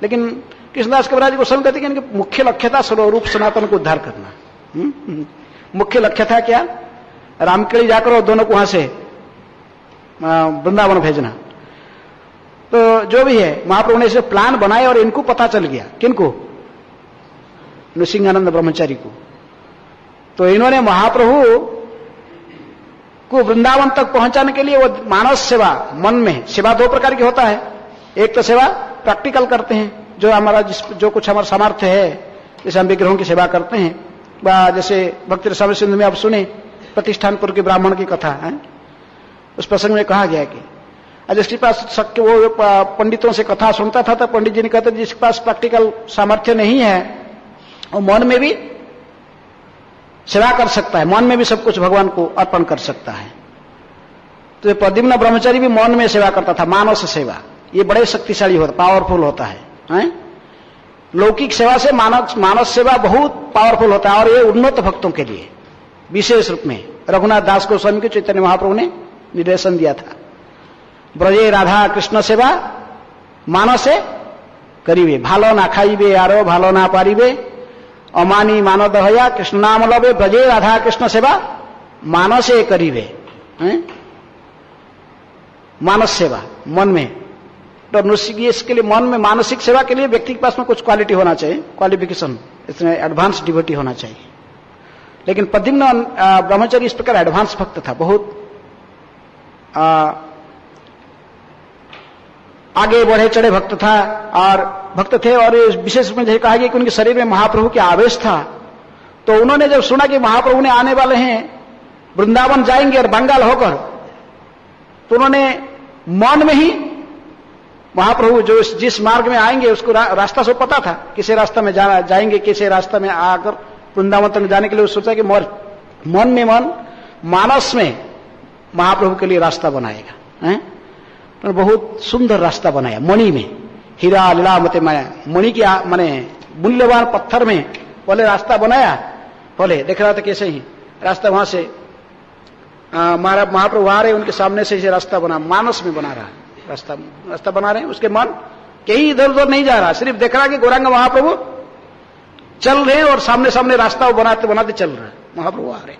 लेकिन कृष्णदास कविराज गोस्वामी कहते हैं कि मुख्य लक्ष्य था स्वरूप सनातन को उद्धार करना। मुख्य लक्ष्य था क्या? रामकेली जाकर और दोनों को वहां से वृंदावन भेजना। तो जो भी है महाप्रभु ने इसे प्लान बनाए और इनको पता चल गया। किनको? नृसिंहानंद ब्रह्मचारी को। तो इन्होंने महाप्रभु को वृंदावन तक पहुंचाने के लिए वो मानस सेवा, मन में सेवा दो प्रकार की होता है। एक तो सेवा प्रैक्टिकल करते हैं, जो हमारा जो कुछ हमारा सामर्थ्य है, जैसे हम विग्रहों की सेवा करते हैं, जैसे भक्ति रसामृत सिंधु में आप सुने प्रतिष्ठानपुर के ब्राह्मण की कथा है। उस प्रसंग में कहा गया कि जिसके पास वो पंडितों से कथा सुनता था, तो पंडित जी ने कहते जिसके पास प्रैक्टिकल सामर्थ्य नहीं है वो मन में भी सेवा कर सकता है, मन में भी सब कुछ भगवान को अर्पण कर सकता है। तो प्रद्युम्न ब्रह्मचारी भी मन में सेवा करता था, मानस सेवा। ये बड़े शक्तिशाली होता, पावरफुल होता है। लौकिक सेवा से मानस सेवा बहुत पावरफुल होता है, और ये उन्नत भक्तों के लिए विशेष रूप में रघुनाथ दास गोस्वामी के चैतन्य महाप्रभु ने निर्देशन दिया था। ब्रजे राधा कृष्ण सेवा मानसे करीबे, भालो ना खाइबे यारो भालो ना पारिबे, अमानी मानो दहया कृष्ण नाम लबे, ब्रजे राधा कृष्ण सेवा मानसे करीबे। मानस सेवा मन में। तो इसके लिए मन में मानसिक सेवा के लिए व्यक्ति के पास में कुछ क्वालिटी होना चाहिए, क्वालिफिकेशन, इसमें एडवांस डिवोटी होना चाहिए। लेकिन प्रद्युम्न ब्रह्मचारी इस प्रकार एडवांस भक्त था, बहुत आगे बढ़े चढ़े भक्त था और भक्त थे। और विशेष रूप में जैसे कहा गया कि उनके शरीर में महाप्रभु के आवेश था। तो उन्होंने जब सुना कि महाप्रभु ने आने वाले हैं, वृंदावन जाएंगे और बंगाल होकर, तो उन्होंने मन में ही महाप्रभु जो जिस मार्ग में आएंगे उसको रास्ता सब पता था, किसी रास्ता में जाएंगे, किसी रास्ता में आकर वृंदावन तक जाने के लिए सोचा कि मन में मानस में महाप्रभु के लिए रास्ता बनाएगा। तो बहुत सुंदर रास्ता बनाया, मणि में हीरा लीला मते मणि की माने मूल्यवान पत्थर में पहले रास्ता बनाया। पहले देख रहा था कैसे ही रास्ता वहां से महाप्रभु आ रहे, उनके सामने से रास्ता बना, मानस में बना रहा रास्ता बना रहे हैं। उसके मन कहीं इधर उधर नहीं जा रहा, सिर्फ देख रहा कि गौरांग महाप्रभु चल रहे हैं और सामने सामने रास्ता बनाते बनाते चल रहे हैं। महाप्रभु आ रहे,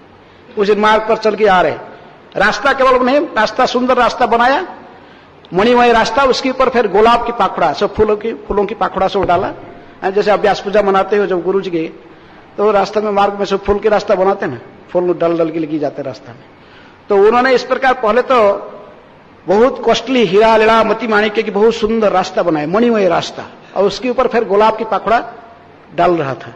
उस मार्ग पर चल के आ रहे। रास्ता केवल नहीं, रास्ता सुंदर रास्ता बनाया, मणिमय रास्ता। उसके ऊपर फिर गुलाब की पाखुड़ा, सब फूलों की पाखुड़ा से डाला। जैसे अभ्यास पूजा मनाते हो जब गुरु जी के, तो रास्ते में मार्ग में सब फूल के रास्ता बनाते ना, फूल डल डल के लगी जाते रास्ता में। तो उन्होंने इस प्रकार पहले तो बहुत कॉस्टली हीरा लीला मोती माणिक्य की बहुत सुंदर रास्ता बनाया, मणिमय रास्ता, और उसके ऊपर फिर गुलाब की पाखुड़ा डाल रहा था।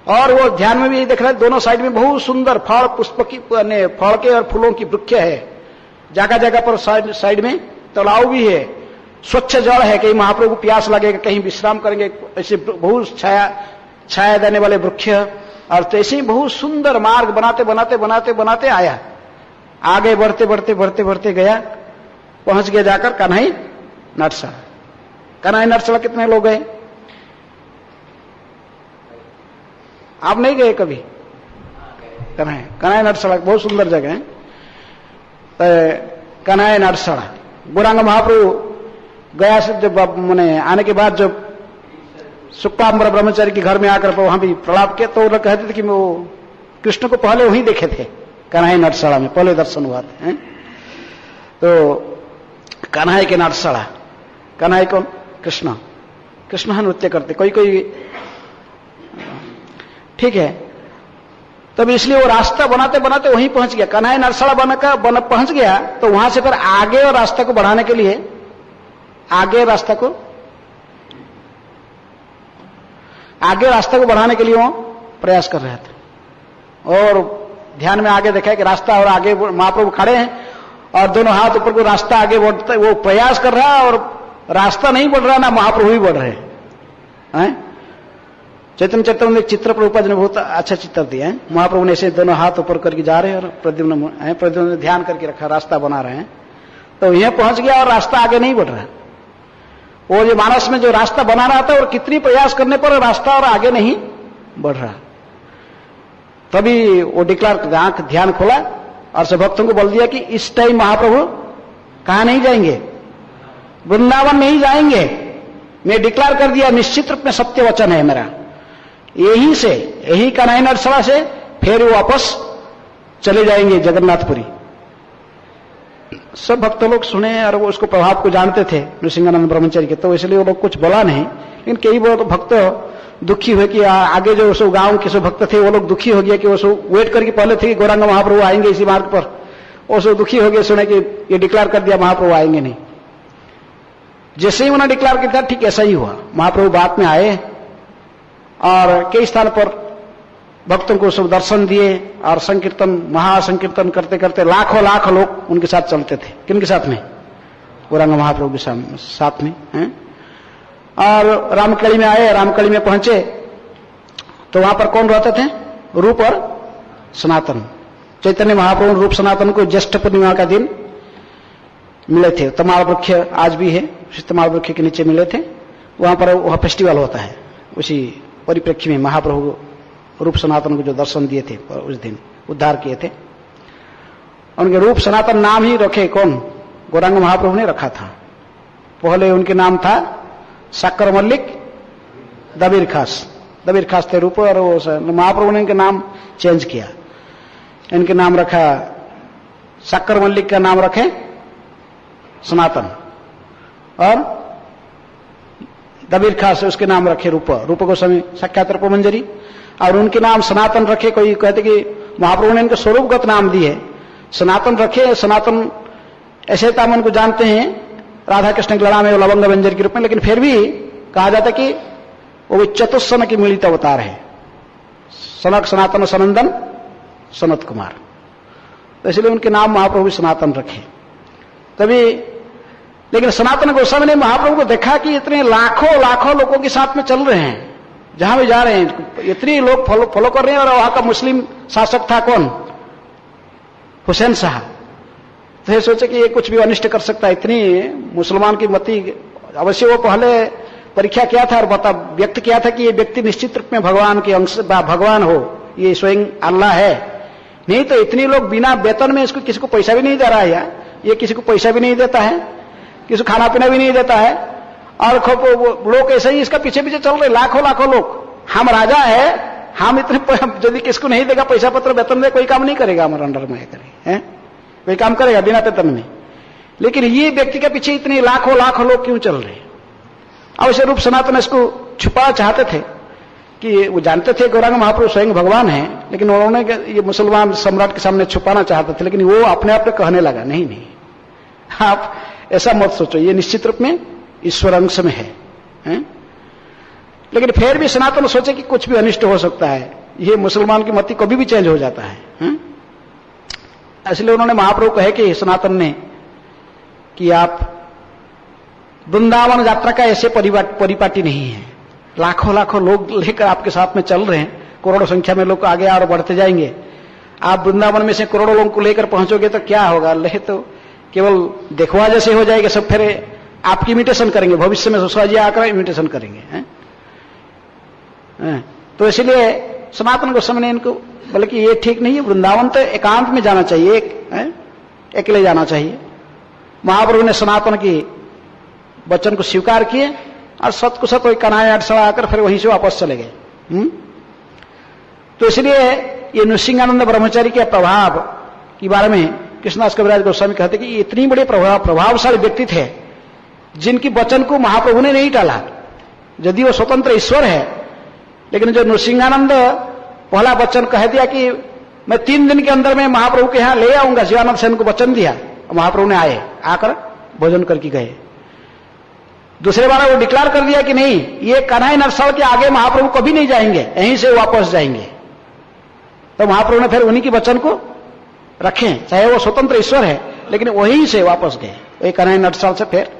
और वो ध्यान में भी देख रहे, दोनों साइड में बहुत सुंदर फल पुष्प की फल के और फूलों की वृक्ष है। जगह जगह पर साइड में तालाब भी है, स्वच्छ जल है, कहीं महाप्रभु प्यास लगेगा, कहीं विश्राम करेंगे, ऐसे बहुत छाया छाया देने वाले वृक्ष, और तो ऐसे ही बहुत सुंदर मार्ग बनाते बनाते बनाते बनाते आया। आगे बढ़ते बढ़ते बढ़ते बढ़ते गया, पहुंच गया जाकर कन्हई नटसड़ा। कन्हई नटसड़ा कितने लोग गए? आप नहीं गए कभी? कन्हई नटसड़ा बहुत सुंदर जगह है। कन्हई नटसड़ा गौरांग महाप्रभु गया से जब मैंने आने के बाद जब सुक्कांबर ब्रह्मचारी के घर में आकर वहां भी प्रलाप किया, तो वो लोग कहते थे कि वो कृष्ण को पहले वहीं देखे थे, कन्हई नटसड़ा में पहले दर्शन हुआ था। तो कन्हई के नटसड़ा, कन्हई कौन? कृष्ण। कृष्ण नृत्य करते कोई कोई, ठीक है। तब इसलिए वो रास्ता बनाते बनाते वहीं पहुंच गया, कन्हई नटसड़ा बनकर पहुंच गया। तो वहां से फिर आगे और रास्ता को बढ़ाने के लिए, आगे रास्ता को बढ़ाने के लिए वो प्रयास कर रहे थे। और ध्यान में आगे देखा कि रास्ता और आगे महाप्रभु खड़े हैं और दोनों हाथ ऊपर को, रास्ता आगे बढ़ता, वो प्रयास कर रहा है और रास्ता नहीं बढ़ रहा, ना महाप्रभु ही बढ़ रहे हैं। चैतन्य चैतन्य चित्र प्रभुपाद ने बहुत अच्छा चित्र दिया है। महाप्रभु ने ऐसे दोनों हाथ ऊपर करके जा रहे हैं और प्रद्युम्न ने ध्यान करके रखा, रास्ता बना रहे हैं। तो यह पहुंच गया और रास्ता आगे नहीं बढ़ रहा। वो जो मानस में जो रास्ता बना रहा था और कितनी प्रयास करने पर रास्ता और आगे नहीं बढ़ रहा। तभी वो डिक्लेयर, आंख ध्यान खोला और सब भक्तों को बोल दिया कि इस टाइम महाप्रभु कहां नहीं जाएंगे? वृंदावन नहीं जाएंगे। मैं डिक्लेयर कर दिया, निश्चित रूप में सत्य वचन है मेरा। यही से, यही कन्हई नटसड़ा से फिर वो वापस चले जाएंगे जगन्नाथपुरी। सब भक्त लोग सुने और वो उसको प्रभाव को जानते थे नृसिंहानंद ब्रह्मचारी के, तो इसलिए वो लोग कुछ बोला नहीं। लेकिन कई बहुत भक्त दुखी हुए कि आगे जो सो गांव के सो भक्त थे वो लोग दुखी हो गया कि वो सो वेट करके पहले थे कि गौरांग महाप्रभु आएंगे इसी मार्ग पर, वो सो दुखी हो गए सुने कि ये डिक्लेयर कर दिया महाप्रभु आएंगे नहीं। जैसे ही उन्होंने डिक्लेयर किया ठीक ऐसा ही हुआ। महाप्रभु बाद में आए और कई स्थान पर भक्तों को सब दर्शन दिए और संकीर्तन, महासंकीर्तन करते करते लाखों लाख लोग उनके साथ चलते थे। किनके साथ में? गौरांग महाप्रभु के साथ में हैं। और रामकली में आए, रामकली में पहुंचे तो वहां पर कौन रहते थे? रूप और सनातन। चैतन्य महाप्रभु रूप सनातन को ज्येष्ठ पूर्णिमा का दिन मिले थे। तमाल वृक्ष आज भी है, उस तमाल वृक्ष के नीचे मिले थे। वहां पर वह फेस्टिवल होता है। उसी परिप्रेक्ष्य में महाप्रभु रूप सनातन को जो दर्शन दिए थे उस दिन उद्धार किए थे। उनके रूप सनातन नाम ही रखे कौन? गौरांग महाप्रभु ने रखा था। पहले उनके नाम था शक्कर मल्लिक दबीर खास थे रूप, और महाप्रभु ने इनके नाम चेंज किया। इनके नाम रखा शक्कर मल्लिक का नाम रखे सनातन, और दबीर खास उसके नाम रखे रूप गोस्वामी साक्षात रूप मंजरी, और उनके नाम सनातन रखे। कोई कहते कि महाप्रभु ने इनके स्वरूपगत नाम दिए, सनातन रखे। सनातन ऐसे ताम उनको जानते हैं राधा कृष्ण की लड़ा में लवंग व्यंजन के रूप में, लेकिन फिर भी कहा जाता कि वो चतुस्सन की मिलित अवतार है। सनक सनातन सनंदन सनत कुमार, तो इसलिए उनके नाम महाप्रभु सनातन रखे। तभी लेकिन सनातन गोस्वामी ने महाप्रभु को देखा कि इतने लाखों लाखों लोगों के साथ में चल रहे हैं, जहां भी जा रहे हैं इतने लोग फॉलो कर रहे हैं। और वहां का मुस्लिम शासक था कौन? हुसैन शाह। तो ये सोचे कि ये कुछ भी अनिष्ट कर सकता है, इतनी मुसलमान की मति। अवश्य वो पहले परीक्षा किया था और व्यक्त किया था कि ये व्यक्ति निश्चित रूप में भगवान के अंश, भगवान हो, ये स्वयं अल्लाह है। नहीं तो इतने लोग बिना वेतन में इसको, किसी को पैसा भी नहीं दे रहा है यार, ये किसी को पैसा भी नहीं देता है, किसी को खाना पीना भी नहीं देता है, और लोग ऐसे ही इसका पीछे पीछे चल रहे, लाखों लाखों लोग। हम राजा है, हम इतने यदि किसको नहीं देगा पैसा पत्र वेतन दे, कोई काम नहीं करेगा हमारे अंडर में करे, कोई काम करेगा बिना वेतन में। लेकिन ये व्यक्ति के पीछे इतने लाखों लाखों लोग क्यों चल रहे? अवश्य रूप सनातन इसको छुपा चाहते थे कि वो जानते थे गौरांग महाप्रभु स्वयं भगवान है, लेकिन उन्होंने ये मुसलमान सम्राट के सामने छुपाना चाहते थे। लेकिन वो अपने आप में कहने लगा, नहीं आप ऐसा मत सोचो, ये निश्चित रूप में ईश्वर अंश में है। लेकिन फिर भी सनातन सोचे कि कुछ भी अनिष्ट हो सकता है, ये मुसलमान की मति कभी भी चेंज हो जाता है। इसलिए उन्होंने महाप्रभु कहे कि सनातन ने कि आप वृंदावन यात्रा का ऐसे परिपाटी नहीं है, लाखों लाखों लोग लेकर आपके साथ में चल रहे हैं, करोड़ों संख्या में लोग आगे और बढ़ते जाएंगे। आप वृंदावन में से करोड़ों लोगों को लेकर पहुंचोगे तो क्या होगा? ले तो केवल देखवा जैसे हो जाएगा, सब फिर आपकी इमिटेशन करेंगे, भविष्य में सुषमा जी आकर इमिटेशन करेंगे। तो इसलिए सनातन गोस्वामी ने इनको बोले कि ये ठीक नहीं है, वृंदावन तो एकांत में जाना चाहिए, अकेले जाना चाहिए। महाप्रभु ने सनातन की वचन को स्वीकार किए और सत को सत वही कनाए अटसड़ा आकर फिर वहीं से वापस चले गए। तो इसलिए ये नृसिंहानंद ब्रह्मचारी के प्रभाव के बारे में कृष्णदास कविराज गोस्वामी कहते कि ये इतनी बड़े प्रभावशाली व्यक्ति थे जिनकी वचन को महाप्रभु ने नहीं टाला। यदि वो स्वतंत्र ईश्वर है, लेकिन जो नृसिंहानंद पहला वचन कह दिया कि मैं 3 दिन के अंदर में महाप्रभु के यहां ले आऊंगा, शिवानंद सेन को वचन दिया, महाप्रभु ने आए, आकर भोजन करके गए। दूसरे बार वो डिक्लेयर कर दिया कि नहीं, ये कन्हई नरसाल के आगे महाप्रभु कभी नहीं जाएंगे, यहीं से वापस जाएंगे। तो महाप्रभु ने फिर उन्हीं के वचन को रखे, चाहे वो स्वतंत्र ईश्वर है, लेकिन वहीं से वापस गए, वही कन्हई नरसाल से फिर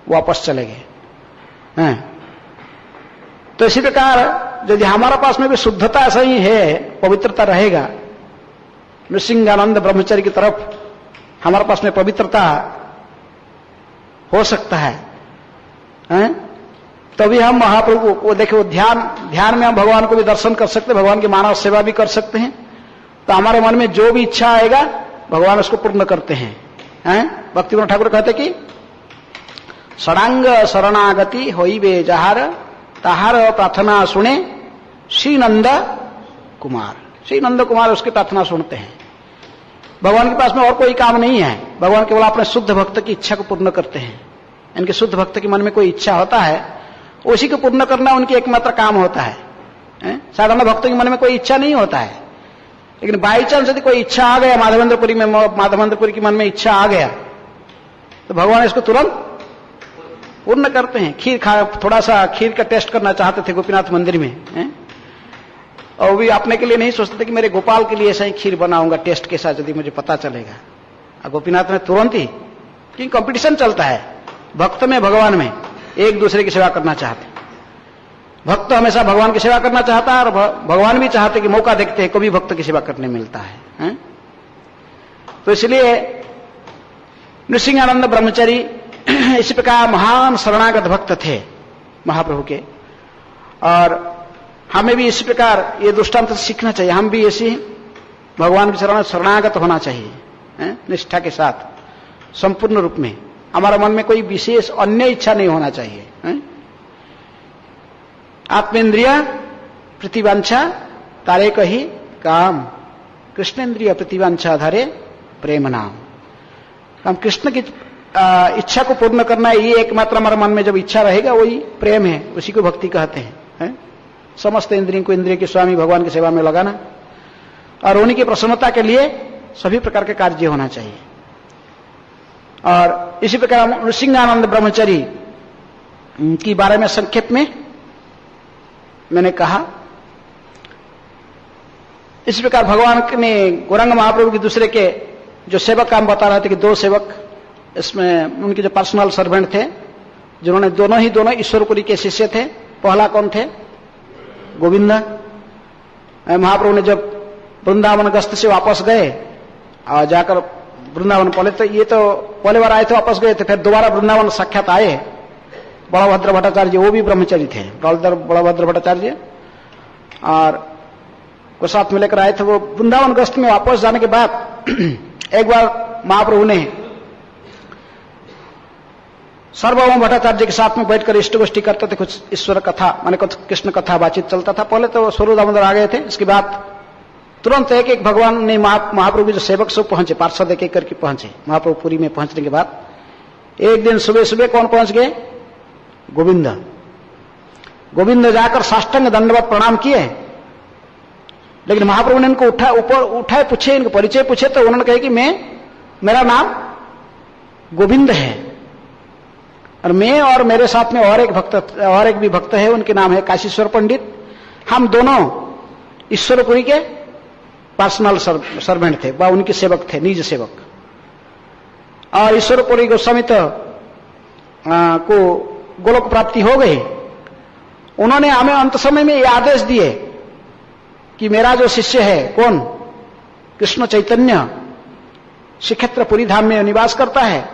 वापस चले गए। तो इसी प्रकार यदि हमारा पास में भी शुद्धता ऐसा ही है, पवित्रता रहेगा, नृसिंहानंद ब्रह्मचारी की तरफ हमारे पास में पवित्रता हो सकता है, तभी हम महाप्रभु को देखो ध्यान में हम भगवान को भी दर्शन कर सकते हैं, भगवान की मानव सेवा भी कर सकते हैं। तो हमारे मन में जो भी इच्छा आएगा भगवान उसको पूर्ण करते हैं। भक्तिविनोद ठाकुर कहते कि षडांग शरणागति होइबे जहार ताहार प्रार्थना सुने श्री नंद कुमार। श्री नंद कुमार उसकी प्रार्थना सुनते हैं। भगवान के पास में और कोई काम नहीं है, भगवान केवल अपने शुद्ध भक्त की इच्छा को पूर्ण करते हैं। इनके शुद्ध भक्त के मन में कोई इच्छा होता है, उसी को पूर्ण करना उनकी एकमात्र काम होता है। साधारण भक्त के मन में कोई इच्छा नहीं होता है, लेकिन बाई चांस यदि कोई इच्छा आ गया, माधवेंद्रपुरी के मन में इच्छा आ गया, तो भगवान इसको तुरंत पूर्ण करते हैं। खीर थोड़ा सा खीर का टेस्ट करना चाहते थे गोपीनाथ मंदिर में, और भी अपने के लिए नहीं सोचते थे कि मेरे गोपाल के लिए ऐसा ही खीर बनाऊंगा टेस्ट के साथ, यदि मुझे पता चलेगा। और गोपीनाथ ने तुरंत ही, क्योंकि कंपटीशन चलता है भक्त में भगवान में, एक दूसरे की सेवा करना चाहते। भक्त हमेशा भगवान की सेवा करना चाहता है, और भगवान भी चाहते कि मौका देखते हैं कभी भक्त की सेवा करने मिलता है। तो इसलिए नृसिंहानंद ब्रह्मचारी इसी प्रकार महान शरणागत भक्त थे महाप्रभु के, और हमें भी इसी प्रकार ये दृष्टांत से सीखना चाहिए। हम भी ऐसे भगवान के चरण शरणागत होना चाहिए, निष्ठा के साथ, संपूर्ण रूप में। हमारा मन में कोई विशेष अन्य इच्छा नहीं होना चाहिए। आत्मेंद्रिय प्रतिवांछा तारे कही काम, कृष्णेंद्रिय प्रतिवांछा धरे प्रेम नाम। हम कृष्ण की इच्छा को पूर्ण करना है, ये एकमात्र हमारे मन में जब इच्छा रहेगा वही प्रेम है, उसी को भक्ति कहते हैं। समस्त इंद्रियों को इंद्रिय के स्वामी भगवान की सेवा में लगाना, और उन्हीं की प्रसन्नता के लिए सभी प्रकार के कार्य होना चाहिए। और इसी प्रकार नृसिंहानंद ब्रह्मचारी के बारे में संक्षेप में मैंने कहा। इस प्रकार भगवान ने गौरांग महाप्रभु के दूसरे के जो सेवक काम बता रहे थे कि 2 सेवक, इसमें उनके जो पर्सनल सर्वेंट थे, जिन्होंने दोनों ईश्वरपुरी के शिष्य थे। पहला कौन थे? गोविंद। महाप्रभु ने जब वृंदावन गस्त से वापस गए और जाकर वृंदावन, पहले पहले बार आए थे, वापस गए थे, फिर दोबारा वृंदावन साक्षात आए। बड़भद्र भट्टाचार्य वो भी ब्रह्मचारी थे, बड़भद्र भट्टाचार्य, और को साथ में लेकर आए थे। वो वृंदावन गस्त में वापस जाने के बाद एक बार महाप्रभु ने सार्वभौम भट्टाचार्य के साथ में बैठकर इष्ट गोष्ठी करते थे, कुछ ईश्वर कथा माने कुछ कृष्ण कथा बातचीत चलता था। पहले तो स्वरूप दामोदर आ गए थे, इसके बाद तुरंत एक भगवान ने महाप्रभु के जो सेवक सब पहुंचे, पार्षद एक करके पहुंचे। महाप्रभु पुरी में पहुंचने के बाद एक दिन सुबह सुबह कौन पहुंच गए? गोविंद जाकर साष्टांग दंडवत प्रणाम किए। लेकिन महाप्रभु ने इनको उठाए पूछे, इनको परिचय पूछे, तो उन्होंने कहा कि मेरा नाम गोविंद है, और मैं और मेरे साथ में और एक भी भक्त है, उनके नाम है काशीश्वर पंडित। हम दोनों ईश्वरपुरी के पर्सनल सर्वेंट थे, उनके सेवक थे, निज सेवक। और ईश्वरपुरी गोस्वामी को गोलोक प्राप्ति हो गई, उन्होंने हमें अंत समय में ये आदेश दिए कि मेरा जो शिष्य है, कौन? कृष्ण चैतन्य श्रीक्षेत्र पुरी धाम में निवास करता है,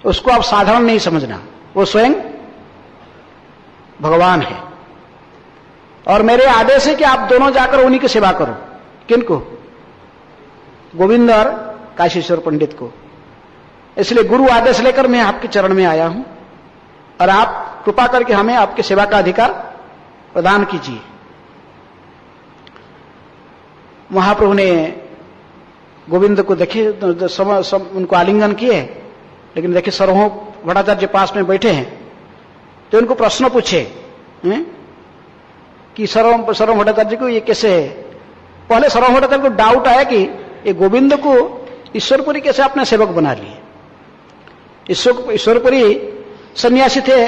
उसको आप साधारण नहीं समझना, वो स्वयं भगवान है। और मेरे आदेश है कि आप दोनों जाकर उन्हीं की सेवा करो। किनको? गोविंद और काशीश्वर पंडित को। इसलिए गुरु आदेश लेकर मैं आपके चरण में आया हूं और आप कृपा करके हमें आपकी सेवा का अधिकार प्रदान कीजिए। महाप्रभु ने गोविंद को देखे, उनको आलिंगन किए, लेकिन देखिए सर्वभौम भट्टाचार्य पास में बैठे हैं, तो उनको प्रश्न पूछे कि सर्वभौम भट्टाचार्य को ये कैसे है? पहले सर्वभौम भट्टाचार्य को डाउट आया कि ये गोविंद को ईश्वरपुरी कैसे अपने सेवक बना लिए। ईश्वरपुरी सन्यासी थे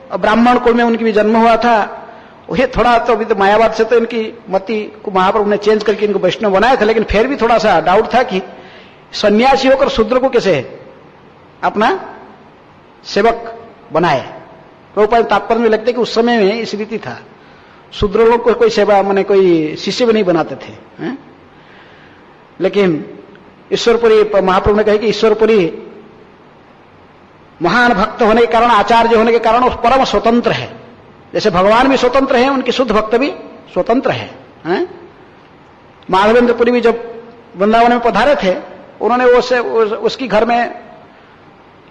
और ब्राह्मण कुल में उनकी भी जन्म हुआ था। वही थोड़ा तो अभी तो मायावाद से तो इनकी मति को महाप्रभु ने चेंज करके इनको वैष्णव बनाया था, लेकिन फिर भी थोड़ा सा डाउट था कि सन्यासी होकर शूद्र को कैसे अपना सेवक बनाए। प्रभुपाद तात्पर्य में लगता है कि उस समय में इस रीति था, शूद्र लोग को कोई सेवा माने कोई शिष्य भी नहीं बनाते थे। लेकिन ईश्वरपुरी, महाप्रभु ने कहा कि ईश्वरपुरी महान भक्त होने के कारण, आचार्य होने के कारण, उस परम स्वतंत्र है। जैसे भगवान भी स्वतंत्र है, उनके शुद्ध भक्त भी स्वतंत्र है। माधवेंद्रपुरी भी जब वृंदावन में पधारे थे, उन्होंने उसकी घर में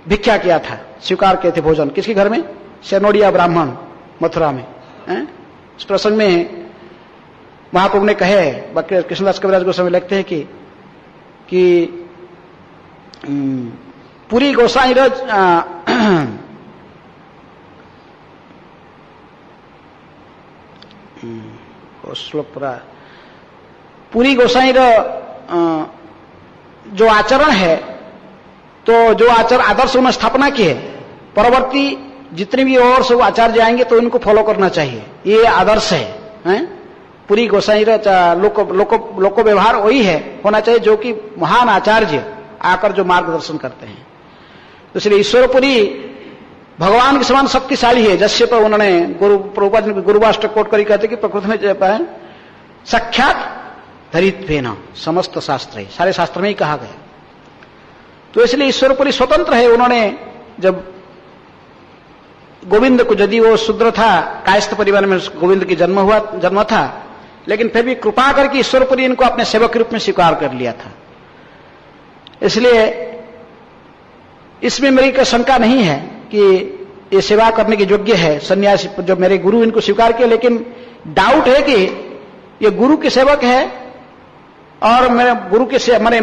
भिक्षा किया था, स्वीकार किए थे भोजन। किसके घर में? सेनोडिया ब्राह्मण मथुरा में। इस प्रसंग में महाप्रभु ने कहे, कृष्णदास कविराज गोस्वामी लिखते हैं कि पुरी गोसाई श्लोक पूरा, पुरी गोसाई जो आचरण है, तो जो आदर्श उन्होंने स्थापना की है, परवर्ती जितने भी और सब आचार्य आएंगे तो इनको फॉलो करना चाहिए, ये आदर्श है। पूरी गोसाई लोक व्यवहार वही है, होना चाहिए जो कि महान आचार्य आकर जो मार्गदर्शन करते हैं। तो इसलिए ईश्वरपुरी भगवान के समान शक्तिशाली है। जैसे पर उन्होंने प्रभुपाद गुरुवाष्टक कोट कर कहते कि प्रकृति में साक्षात धरित्वेन समस्त शास्त्र, सारे शास्त्र में ही कहा गया। तो इसलिए ईश्वरपुरी स्वतंत्र है। उन्होंने जब गोविंद को, यदि वो शूद्र था, कायस्थ परिवार में गोविंद की जन्म था, लेकिन फिर भी कृपा करके ईश्वरपुरी इनको अपने सेवक के रूप में स्वीकार कर लिया था। इसलिए इसमें मेरी कोई शंका नहीं है कि ये सेवा करने के योग्य है सन्यासी, जो मेरे गुरु इनको स्वीकार किया। लेकिन डाउट है कि ये गुरु के सेवक है और मेरे गुरु के हमारे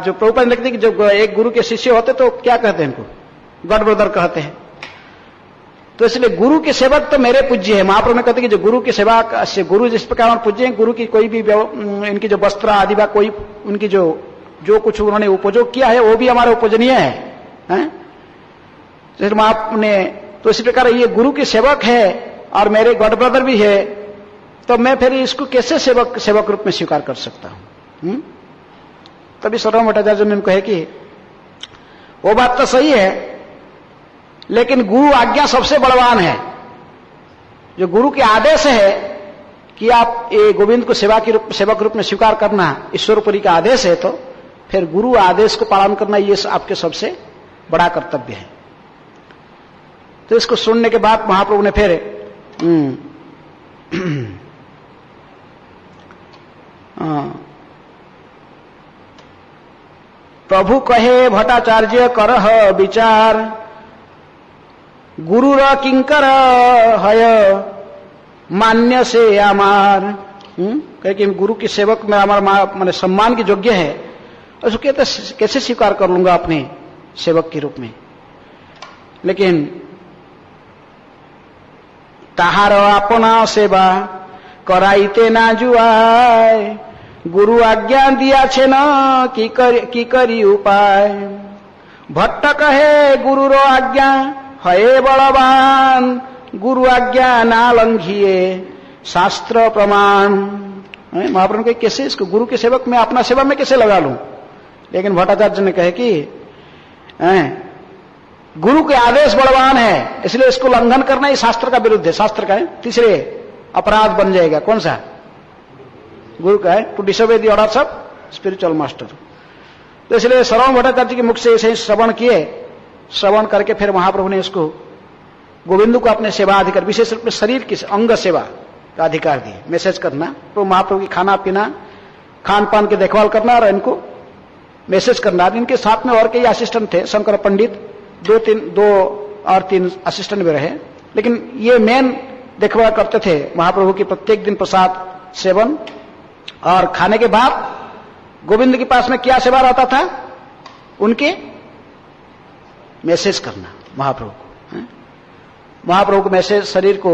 जो प्रभुपाद लिखते हैं कि जो एक गुरु के शिष्य होते तो क्या कहते हैं इनको? गॉड ब्रदर कहते हैं। तो इसलिए गुरु के सेवक तो मेरे पूज्य है। महाप्रभु ने कहते हैं कि जो गुरु की सेवा, गुरु जिस प्रकार पूज्य हैं, गुरु की कोई भी इनकी जो वस्त्र आदि व कोई उनकी जो कुछ उन्होंने उपयोग किया है वो भी हमारे उपजनीय है। आपने तो इसी प्रकार ये गुरु के सेवक है और मेरे गॉड ब्रदर भी है, तो मैं फिर इसको कैसे सेवक रूप में स्वीकार कर सकता हूं? तभी सर्वभौम भट्टाचार्य ने कहे कि वो बात तो सही है, लेकिन गुरु आज्ञा सबसे बलवान है। जो गुरु के आदेश है कि आप ये गोविंद को सेवक रूप में स्वीकार करना, ईश्वरपुरी का आदेश है, तो फिर गुरु आदेश को पालन करना ये आपके सबसे बड़ा कर्तव्य है। तो इसको सुनने के बाद महाप्रभु ने फिर प्रभु कहे भट्टाचार्य करह विचार, गुरु र किंकर हय मान्य से आमार। कहे कि गुरु की सेवक में हमारा मैंने सम्मान की योग्य है, उसको कैसे स्वीकार कर लूंगा अपने सेवक के रूप में? लेकिन ताहार अपना सेवा कराइते ना जुआय, गुरु आज्ञा दिया छे न की करी उपाय। भट्ट कहे गुरु रो आज्ञा हये बलवान, गुरु आज्ञा ना लंघिए शास्त्र प्रमाण। महाप्रभु के कैसे इसको गुरु के सेवक में अपना सेवा में कैसे लगा लूं? लेकिन भट्टाचार्य ने कहे कि गुरु के आदेश बलवान है, इसलिए इसको उल्लंघन करना ही शास्त्र का विरुद्ध है। शास्त्र का है तीसरे अपराध बन जाएगा। कौन सा? गुरु का है, to disobey the orders of spiritual master. तो इसलिए श्रवण भट्टाचार्य के मुख से ऐसे ही श्रवण किए, श्रवण करके फिर महाप्रभु ने इसको गोविंद को अपने सेवा अधिकार, विशेष रूप में शरीर की अंग सेवा का अधिकार दिए। मैसेज करना, तो महाप्रभु की खाना पीना, खान पान की देखभाल करना और इनको मैसेज करना। इनके साथ में और कई असिस्टेंट थे, शंकर पंडित, दो और तीन असिस्टेंट भी रहे, लेकिन ये मेन देखभाल करते थे महाप्रभु की प्रत्येक दिन प्रसाद सेवन। और खाने के बाद गोविंद के पास में क्या सेवा रहता था? उनके मैसेज करना महाप्रभु को। महाप्रभु को मैसेज, शरीर को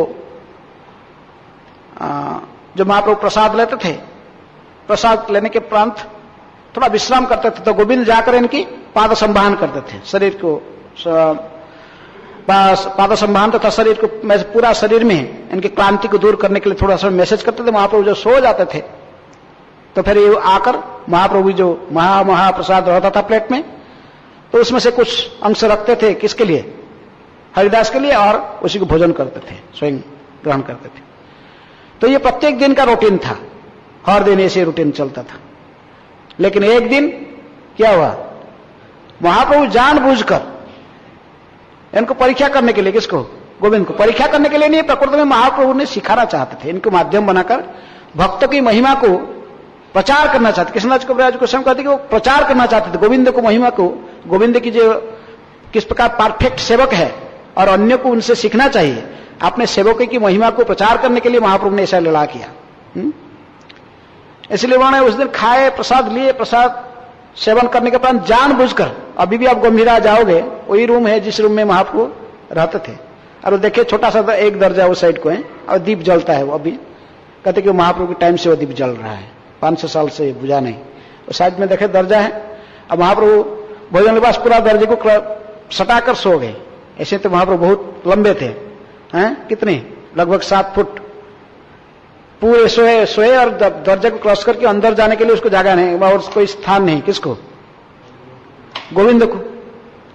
जो महाप्रभु प्रसाद लेते थे, प्रसाद लेने के उपरांत थोड़ा विश्राम करते थे, तो गोविंद जाकर इनकी पाद संभान करते थे। शरीर को पाद संभान तथा शरीर को, पूरा शरीर में इनकी क्लांति को दूर करने के लिए थोड़ा सा मैसेज करते थे। महाप्रभु जो सो जाते थे तो फिर ये आकर महाप्रभु जो महाप्रसाद रहता था प्लेट में, तो उसमें से कुछ अंश रखते थे। किसके लिए? हरिदास के लिए, और उसी को भोजन करते थे, स्वयं ग्रहण करते थे। तो ये प्रत्येक दिन का रूटीन था, हर दिन ऐसे रूटीन चलता था। लेकिन एक दिन क्या हुआ? महाप्रभु जानबूझकर इनको परीक्षा करने के लिए, किसको? गोविंद को परीक्षा करने के लिए नहीं, प्रकृति में महाप्रभु ने सिखाना चाहते थे, इनको माध्यम बनाकर भक्तों की महिमा को प्रचार करना चाहते। कृष्णदास कविराज को स्वयं कहते कि वो प्रचार करना चाहते थे गोविंद को, महिमा को, गोविंद की जो किस प्रकार परफेक्ट सेवक है और अन्य को उनसे सीखना चाहिए। अपने सेवकों की महिमा को प्रचार करने के लिए महाप्रभु ने ऐसा लड़ा किया। इसलिए उन्होंने उस दिन खाए, प्रसाद लिए, प्रसाद सेवन करने के बाद जानबूझकर, अभी भी आप गंभीरा जाओगे, वही रूम है जिस रूम में महाप्रभु रहते थे, और वो देखिए छोटा सा एक दर्जा उस साइड को है और दीप जलता है। वो अभी कहते कि महाप्रभु के टाइम से वो दीप जल रहा है, 500 साल से बुझा नहीं। उस साइड में देखे दर्जा है। अब महाप्रभु भोजन के पास पूरा दर्जे को सटाकर सो गए। ऐसे तो महाप्रभु बहुत लंबे थे, हैं कितने, लगभग 7 फुट पूरे सोए और दर्जे को क्रॉस करके अंदर जाने के लिए उसको जगह नहीं और कोई स्थान नहीं। किसको? गोविंद को।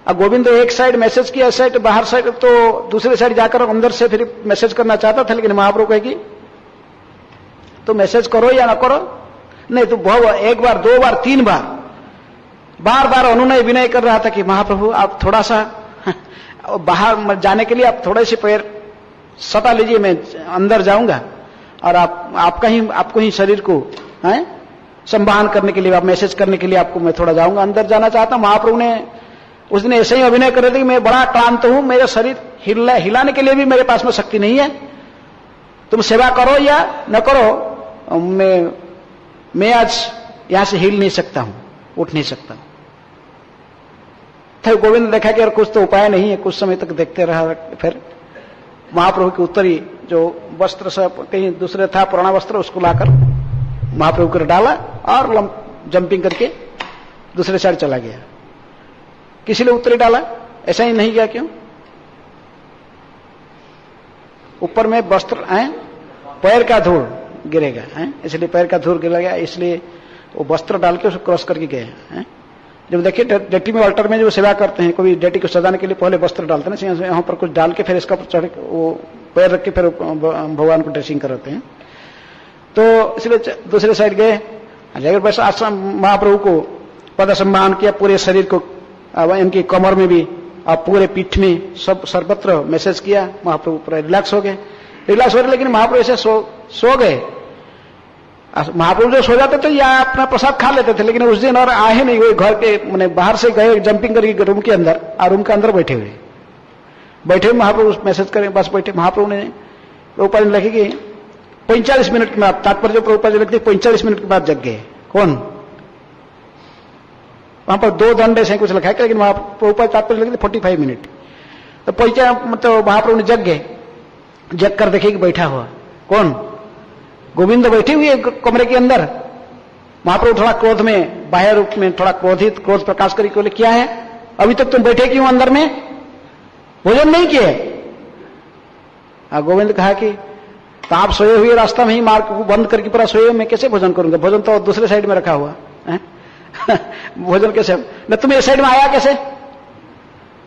अब गोविंद एक साइड मैसेज किया, इस साइड बाहर साइड, तो दूसरे साइड जाकर अंदर से फिर मैसेज करना चाहता था, लेकिन महाप्रभु कहेगी तो मैसेज करो या ना करो, नहीं तो एक बार, 2 बार, 3 बार बार अनुनय विनय कर रहा था कि महाप्रभु आप थोड़ा सा बाहर जाने के लिए आप थोड़े से पैर सटा लीजिए, मैं अंदर जाऊंगा और आपको ही शरीर को संभान करने के लिए, आप मैसेज करने के लिए आपको मैं थोड़ा जाऊंगा, अंदर जाना चाहता हूं। महाप्रभु ने उस दिन ऐसे ही अभिनय कर रहे थे कि मैं बड़ा क्लांत हूं, मेरा शरीर हिलाने के लिए भी मेरे पास में शक्ति नहीं है, तुम सेवा करो या न करो, मैं आज यहां से हिल नहीं सकता हूं, उठ नहीं सकता हूं। फिर गोविंद ने देखा कि यार कुछ तो उपाय नहीं है, कुछ समय तक देखते रहा। फिर महाप्रभु की उत्तरी जो वस्त्र सब कहीं दूसरे था, पुराना वस्त्र, उसको लाकर महाप्रभु को डाला और जंपिंग करके दूसरे साइड चला गया। किसी ने उत्तरी डाला, ऐसा ही नहीं गया, क्यों? ऊपर में वस्त्र है, पैर का धूल गिरेगा, इसलिए पैर का धूल गिर गया, इसलिए वो वस्त्र डाल के उसको क्रॉस करके गए हैं। जब देखिए डेटी में अल्टर में जो सेवा करते हैं, कोई डेटी को सजाने के लिए पहले वस्त्र डालते हैं ना, यहाँ पर कुछ डाल के फिर इसका चढ़ वो पैर रख के फिर भगवान को ड्रेसिंग कराते हैं। तो इसलिए दूसरे साइड गए, अगर बस आश्रम महाप्रभु को पद सम्मान किया, पूरे शरीर को, इनकी कमर में भी और पूरे पीठ में सब सर्वत्र मैसेज किया। महाप्रभु पूरा रिलैक्स हो गए। लेकिन महाप्रभु ऐसे सो गए। महाप्रभु जो सो जाते थे या अपना प्रसाद खा लेते थे, लेकिन उस दिन और आए नहीं, वही घर के मैंने बाहर से गए जंपिंग करके रूम के अंदर, और रूम के अंदर बैठे हुए महाप्रभु मैसेज करें, बस बैठे। महाप्रभु ने ऊपर लिखे कि 45 मिनट के बाद, तात्पर्य ऊपर लिखते 45 मिनट के बाद जग गए। कौन? वहां पर 2 दंड ऐसे कुछ लिखा है, लेकिन ऊपर तात्पर्य लिखते 45 मिनट। तो मतलब महाप्रभु ने जग गए, जग कर देखे कि बैठा हुआ कौन? गोविंद बैठे हुए कमरे के अंदर। महाप्रभु थोड़ा क्रोध में, बाह्य रूप में थोड़ा क्रोधित, क्रोध प्रकाश करके बोले क्या है, अभी तक तुम बैठे क्यों अंदर में, भोजन नहीं किए? गोविंद कहा कि तो आप सोए हुए रास्ता में ही मार्ग बंद करके पूरा सोए, मैं कैसे भोजन करूंगा? भोजन तो दूसरे साइड में रखा हुआ है। भोजन कैसे न, तुम इस साइड में आया कैसे?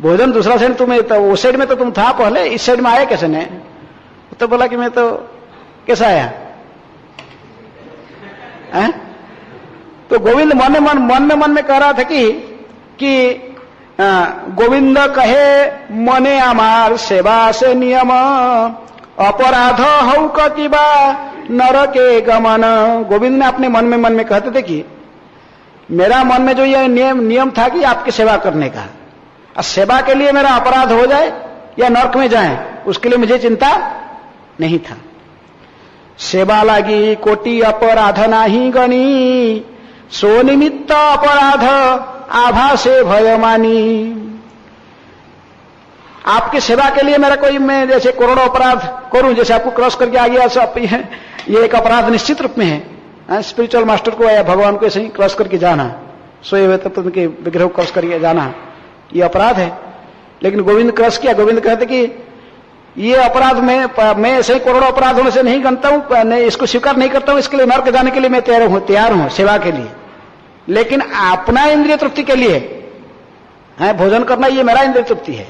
भोजन दूसरा साइड तुम्हें, तो उस साइड में तो तुम था पहले, इस साइड में आया कैसे ने? तो बोला कि मैं तो कैसा आया है? तो गोविंद मन में कह रहा था कि गोविंद कहे मने आमार सेवा से नियम, अपराध हौ कतिबा नरके गमन। गोविंद ने अपने मन में कहते थे कि मेरा मन में जो यह नियम था कि आपकी सेवा करने का, और सेवा के लिए मेरा अपराध हो जाए या नरक में जाए, उसके लिए मुझे चिंता नहीं था। सेवा लागी कोटि अपराध नाही गणी, सो निमित्त अपराध आभा से भय मानी। आपकी सेवा के लिए मेरा कोई, मैं जैसे करोड़ों अपराध करूं, जैसे आपको क्रॉस करके आ गया, सब ये एक अपराध निश्चित रूप में है। स्पिरिचुअल मास्टर को या भगवान को ऐसे ही क्रॉस करके जाना, सोए हुए तत्व के विग्रह को क्रॉस करके जाना, ये अपराध है। लेकिन गोविंद क्रॉस किया। गोविंद कहते कि ये अपराध मैं ऐसे ही करोड़ों अपराध होने से नहीं गणता हूं, इसको स्वीकार नहीं करता हूं, इसके लिए नरक जाने के लिए मैं तैयार हूं सेवा के लिए। लेकिन अपना इंद्रिय तृप्ति के लिए है भोजन करना, ये मेरा इंद्रिय तृप्ति है।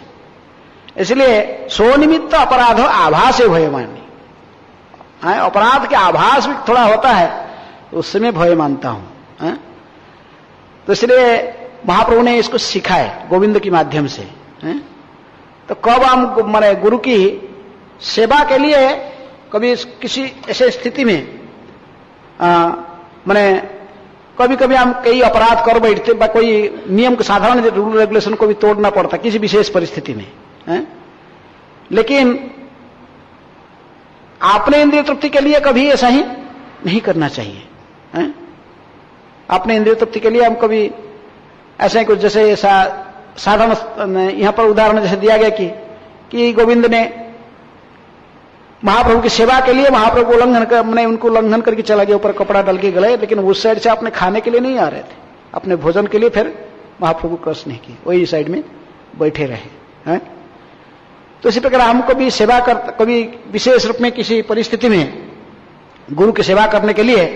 इसलिए स्वनिमित्त अपराध आभास भय मानी, अपराध के आभास भी थोड़ा होता है, उससे मैं भय मानता हूं। तो इसलिए महाप्रभु ने इसको सिखाए गोविंद के माध्यम से। तो कब हम माने गुरु की सेवा के लिए कभी किसी ऐसे स्थिति में माने कभी कभी हम कई अपराध कर बैठते, कोई नियम को, साधारण रूल रेगुलेशन को भी तोड़ना पड़ता किसी विशेष परिस्थिति में है? लेकिन अपने इंद्रिय तृप्ति के लिए कभी ऐसा ही नहीं करना चाहिए है? अपने इंद्रिय तृप्ति के लिए हम कभी ऐसा ही कुछ, जैसे साधारण यहां पर उदाहरण जैसे दिया गया कि गोविंद ने महाप्रभु की सेवा के लिए महाप्रभु उल्लंघन कर, मैंने उनको उल्लंघन करके चला गया, ऊपर कपड़ा डाल के गए, लेकिन उस साइड से अपने खाने के लिए नहीं आ रहे थे, अपने भोजन के लिए फिर महाप्रभु क्रॉस नहीं किए, वही साइड में बैठे रहे हैं। तो इसी प्रकार हम कभी सेवा कर, कभी विशेष रूप में किसी परिस्थिति में गुरु की सेवा करने के लिए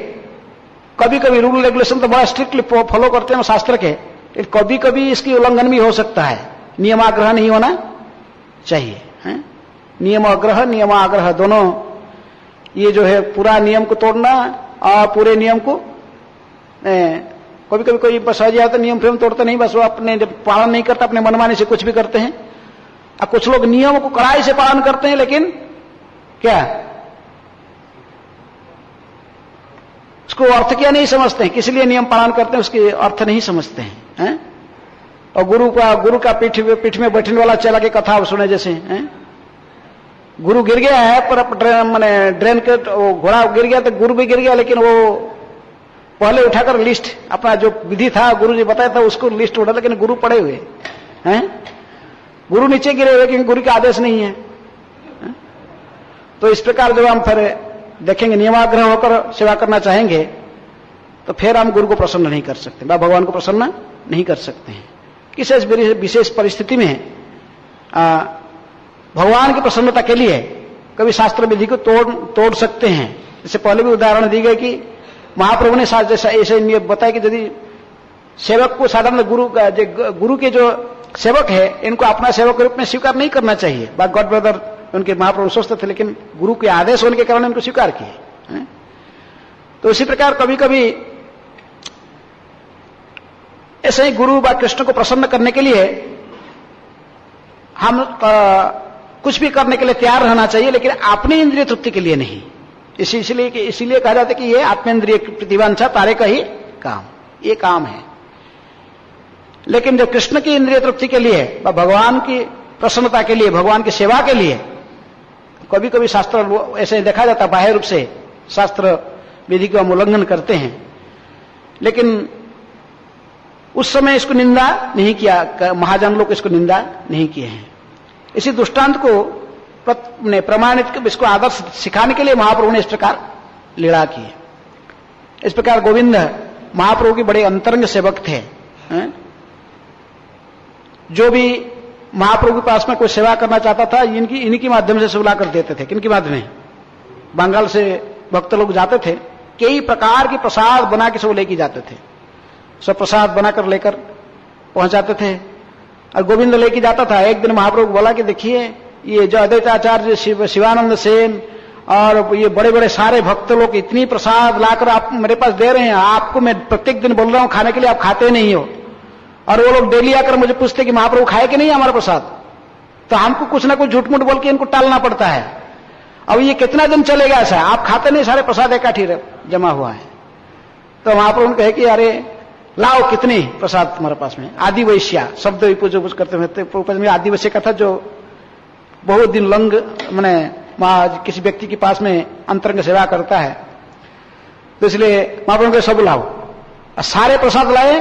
कभी कभी रूल रेगुलेशन तो बड़ा स्ट्रिक्टली फॉलो करते हैं शास्त्र के, लेकिन कभी कभी इसकी उल्लंघन भी हो सकता है। नियमाग्रह नहीं होना चाहिए है? नियमाग्रह नियमाग्रह दोनों, ये जो है पूरा नियम को तोड़ना और पूरे नियम को, कभी कभी कोई बस हो जाए तो नियम प्रेम तोड़ते नहीं, बस वो अपने जब पालन नहीं करता, अपने मनमानी से कुछ भी करते हैं। और कुछ लोग नियम को कड़ाई से पालन करते हैं, लेकिन क्या उसको अर्थ क्या नहीं समझते हैं, किस लिए नियम पालन करते हैं उसके अर्थ नहीं समझते हैं। और गुरु का पीठ में बैठने वाला चला के कथा आप सुने जैसे गुरु गिर गया है, पर मैंने ड्रेन के घोड़ा गिर गया तो गुरु भी गिर गया, लेकिन वो पहले उठाकर लिस्ट अपना जो विधि था गुरु जी बताया था उसको लिस्ट उठा, लेकिन गुरु पड़े हुए हैं, गुरु नीचे गिरे हुए, क्योंकि गुरु का आदेश नहीं है। तो इस प्रकार जब हम फिर देखेंगे नियमाग्रह होकर सेवा करना चाहेंगे तो फिर हम गुरु को प्रसन्न नहीं कर सकते, भगवान को प्रसन्न नहीं कर सकते हैं। किसी विशेष परिस्थिति में भगवान की प्रसन्नता के लिए कभी शास्त्र विधि को तोड़ सकते हैं। जैसे पहले भी उदाहरण दी गई कि महाप्रभु ने जैसा ऐसे बताया कि यदि सेवक को साधारण गुरु के जो सेवक है इनको अपना सेवक के रूप में स्वीकार नहीं करना चाहिए, गॉड ब्रदर उनके महाप्रभु सोचते थे, लेकिन गुरु के आदेश होने के कारण उनको स्वीकार किए। तो इसी प्रकार कभी कभी ऐसे ही गुरु व कृष्ण को प्रसन्न करने के लिए हम कुछ भी करने के लिए तैयार रहना चाहिए, लेकिन अपनी इंद्रिय तृप्ति के लिए नहीं। इसीलिए कहा जाता है कि ये आत्मेंद्रिय प्रतिवांछा तारे का ही काम, ये काम है। लेकिन जब कृष्ण की इंद्रिय तृप्ति के लिए, भगवान की प्रसन्नता के लिए, भगवान की सेवा के लिए कभी कभी शास्त्र ऐसे देखा जाता है, बाह्य रूप से शास्त्र विधि को हम उल्लंघन करते हैं, लेकिन उस समय इसको निंदा नहीं किया, महाजन लोग इसको निंदा नहीं किए हैं। इसी दृष्टांत को प्रमाणित, इसको आदर्श सिखाने के लिए महाप्रभु ने इस प्रकार लीला की। इस प्रकार गोविंद महाप्रभु के बड़े अंतरंग सेवक थे। जो भी महाप्रभु के पास में कोई सेवा करना चाहता था इनकी माध्यम से सुला कर देते थे। किनके माध्यम में? बंगाल से भक्त लोग जाते थे, कई प्रकार के प्रसाद बना के सब लेके जाते थे, सब प्रसाद बनाकर लेकर पहुंचाते थे। और गोविंद लेके जाता था। एक दिन महाप्रभु को बोला कि देखिए ये जो अद्वैताचार्य शिवानंद सेन और ये बड़े बड़े सारे भक्त लोग इतनी प्रसाद लाकर आप मेरे पास दे रहे हैं, आपको मैं प्रत्येक दिन बोल रहा हूं खाने के लिए, आप खाते नहीं हो। और वो लोग डेली आकर मुझे पूछते कि महाप्रभु खाए कि नहीं हमारा प्रसाद, तो हमको कुछ ना कुछ झूठ मूठ बोल के इनको टालना पड़ता है। अब ये कितना दिन चलेगा ऐसा, आप खाते नहीं, सारे प्रसाद इकट्ठी जमा हुआ है। तो महाप्रभु ने कहे कि अरे लाओ कितनी प्रसाद तुम्हारे पास में। आदि वैश्या शब्द पूज करते हुए आदिवैश्य का था, जो बहुत दिन लंग मैंने किसी व्यक्ति के पास में अंतरंग सेवा करता है, तो इसलिए महाप्रभु के सब लाओ। सारे प्रसाद लाए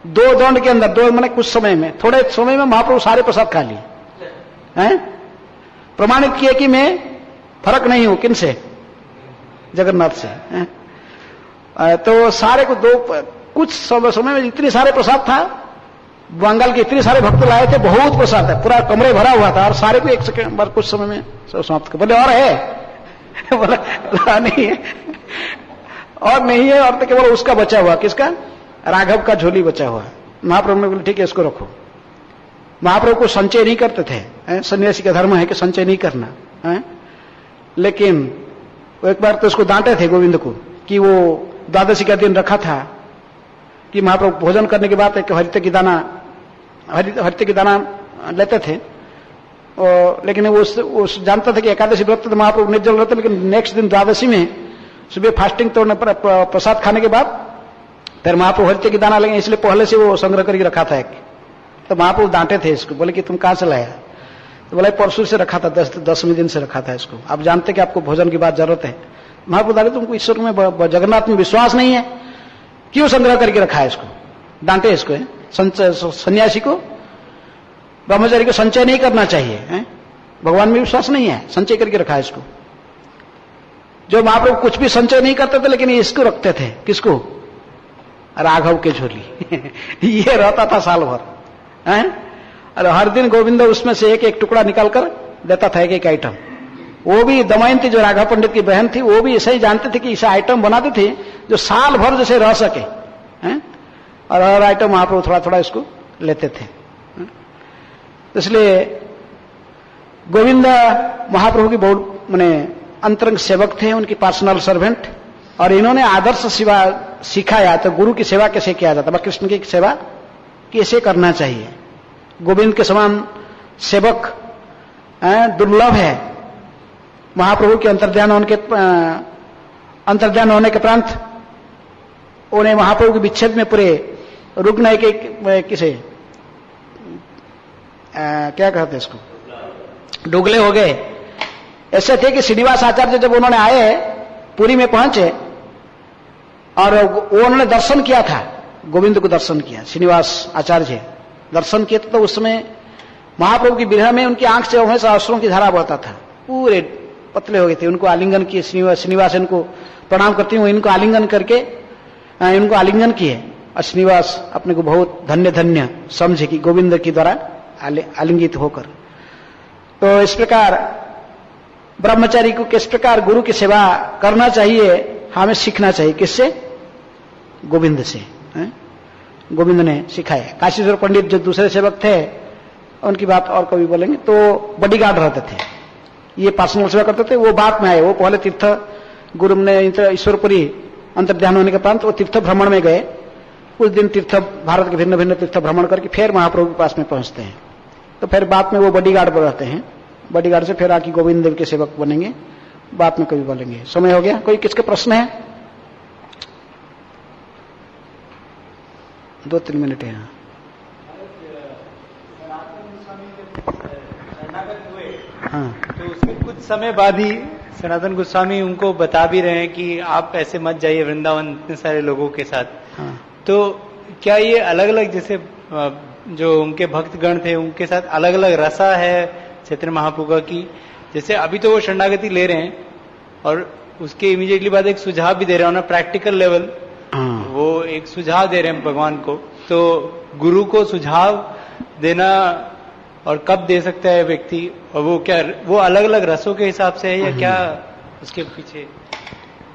2 दंड के अंदर, 2 मैंने कुछ समय में, थोड़े समय में महाप्रभु सारे प्रसाद खा लिए हैं। प्रमाणित किए कि मैं फर्क नहीं हूं किनसे, जगन्नाथ से हैं? तो सारे को कुछ समय में इतने सारे प्रसाद था, बंगाल के इतने सारे भक्त लाए थे, बहुत प्रसाद है, पूरा कमरे भरा हुआ था, और सारे को एक सेकंड बार कुछ समय में सब समाप्त कर। बोले और है बोला नहीं है, और नहीं है, और तो केवल उसका बचा हुआ, किसका, राघव का झोली बचा हुआ। महाप्रभु ने बोले ठीक है इसको रखो। महाप्रभु को संचय नहीं करते थे, सन्यासी का धर्म है कि संचय नहीं करना है। लेकिन वो एक बार तो उसको डांटे थे गोविंद को कि वो द्वादशी का दिन रखा था कि महाप्रभु भोजन करने के बाद एक हरित की दाना लेते थे, और लेकिन वो जानता था कि एकादशी व्रत तो महाप्रभु निर्जल रहते, लेकिन नेक्स्ट दिन द्वादशी में सुबह फास्टिंग तोड़ने पर प्रसाद खाने के बाद फिर महाप्रभु हरित की दाना लेंगे, इसलिए पहले से वो संग्रह करके रखा था एक। तो महाप्रभु डांटे थे इसको, बोले कि तुम कहां से लाया, तो बोला परसों से रखा था, 10वें दिन से रखा था इसको, आप जानते कि आपको भोजन की बात जरूरत है। महाप्रभु दादे तुमको ईश्वर में जगन्नाथ में विश्वास नहीं है, क्यों संग्रह करके रखा है इसको, डांटे इसको। सन्यासी को, ब्रह्मचारी को संचय नहीं करना चाहिए है? भगवान में विश्वास नहीं है, संचय करके रखा है इसको। जो महाप्रभु कुछ भी संचय नहीं करते थे, लेकिन इसको रखते थे, किसको, राघव के झोली ये रहता था साल भर है? और हर दिन गोविंद उसमें से एक एक टुकड़ा निकालकर देता था, एक एक आइटम। वो भी दमयंती जो राघव पंडित की बहन थी, वो भी ऐसे ही जानते थे कि इसे आइटम बनाते थे जो साल भर जैसे रह सके हैं? और हर आइटम महाप्रभु थोड़ा थोड़ा इसको लेते थे। इसलिए गोविंद महाप्रभु की बहुत माने अंतरंग सेवक थे, उनकी पर्सनल सर्वेंट, और इन्होंने आदर्श सेवा सिखाया। तो गुरु की सेवा कैसे किया जाता है, कृष्ण की सेवा कैसे करना चाहिए। गोविंद के समान सेवक दुर्लभ है। महाप्रभु के अंतर्ध्यान होने के उपरांत उन्हें महाप्रभु के विच्छेद में पूरे रुग्ण किसे क्या कहते हैं इसको, डुगले हो गए। ऐसे थे कि श्रीनिवास आचार्य जब उन्होंने आए, पुरी में पहुंचे, और वो उन्होंने दर्शन किया था, गोविंद को दर्शन किया, श्रीनिवास आचार्य दर्शन किए तो उस समय महाप्रभु की विरह में उनकी आंख से हमेशा अश्रुओं की धारा बहता था, पूरे पतले हो गए थे। उनको आलिंगन किए, श्रीनिवास इनको प्रणाम करती हूँ, इनको आलिंगन करके इनको आलिंगन किए, और श्रीनिवास अपने को बहुत धन्य धन्य समझे कि गोविंद के द्वारा आलिंगित होकर। तो इस प्रकार ब्रह्मचारी को किस प्रकार गुरु की सेवा करना चाहिए, हमें सीखना चाहिए, किससे, गोविंद से। गोविंद ने सिखाया। काशीश्वर पंडित जो दूसरे सेवक थे, उनकी बात और कभी बोलेंगे, तो बॉडीगार्ड रहते थे, ये पर्सनल सेवा करते थे, वो बात में आए। वो पहले तीर्थ गुरु ने ईश्वरपुरी अंतर्ध्यान होने के प्रांत वो तीर्थ भ्रमण में गए। कुछ दिन तीर्थ, भारत के भिन्न भिन्न तीर्थ भ्रमण करके फिर महाप्रभु के पास में पहुंचते हैं। तो फिर बाद में वो बॉडीगार्ड पर रहते हैं, बॉडीगार्ड से फिर आके गोविंद देव के सेवक बनेंगे, बाद में कभी बोलेंगे। समय हो गया, कोई किसके प्रश्न है? 2-3 मिनट है। हाँ, तो उसके कुछ समय बाद ही सनातन गोस्वामी उनको बता भी रहे हैं कि आप ऐसे मत जाइए वृंदावन इतने सारे लोगों के साथ। हाँ। तो क्या ये अलग अलग, जैसे जो उनके भक्तगण थे उनके साथ अलग अलग रसा है चैतन्य महाप्रभु की? जैसे अभी तो वो शरणागति ले रहे हैं, और उसके इमीडिएटली बाद एक सुझाव भी दे रहे हैं ना, प्रैक्टिकल लेवल वो एक सुझाव दे रहे हैं भगवान को। तो गुरु को सुझाव देना और कब दे सकता है व्यक्ति, और वो क्या, वो अलग अलग रसों के हिसाब से है या क्या उसके पीछे?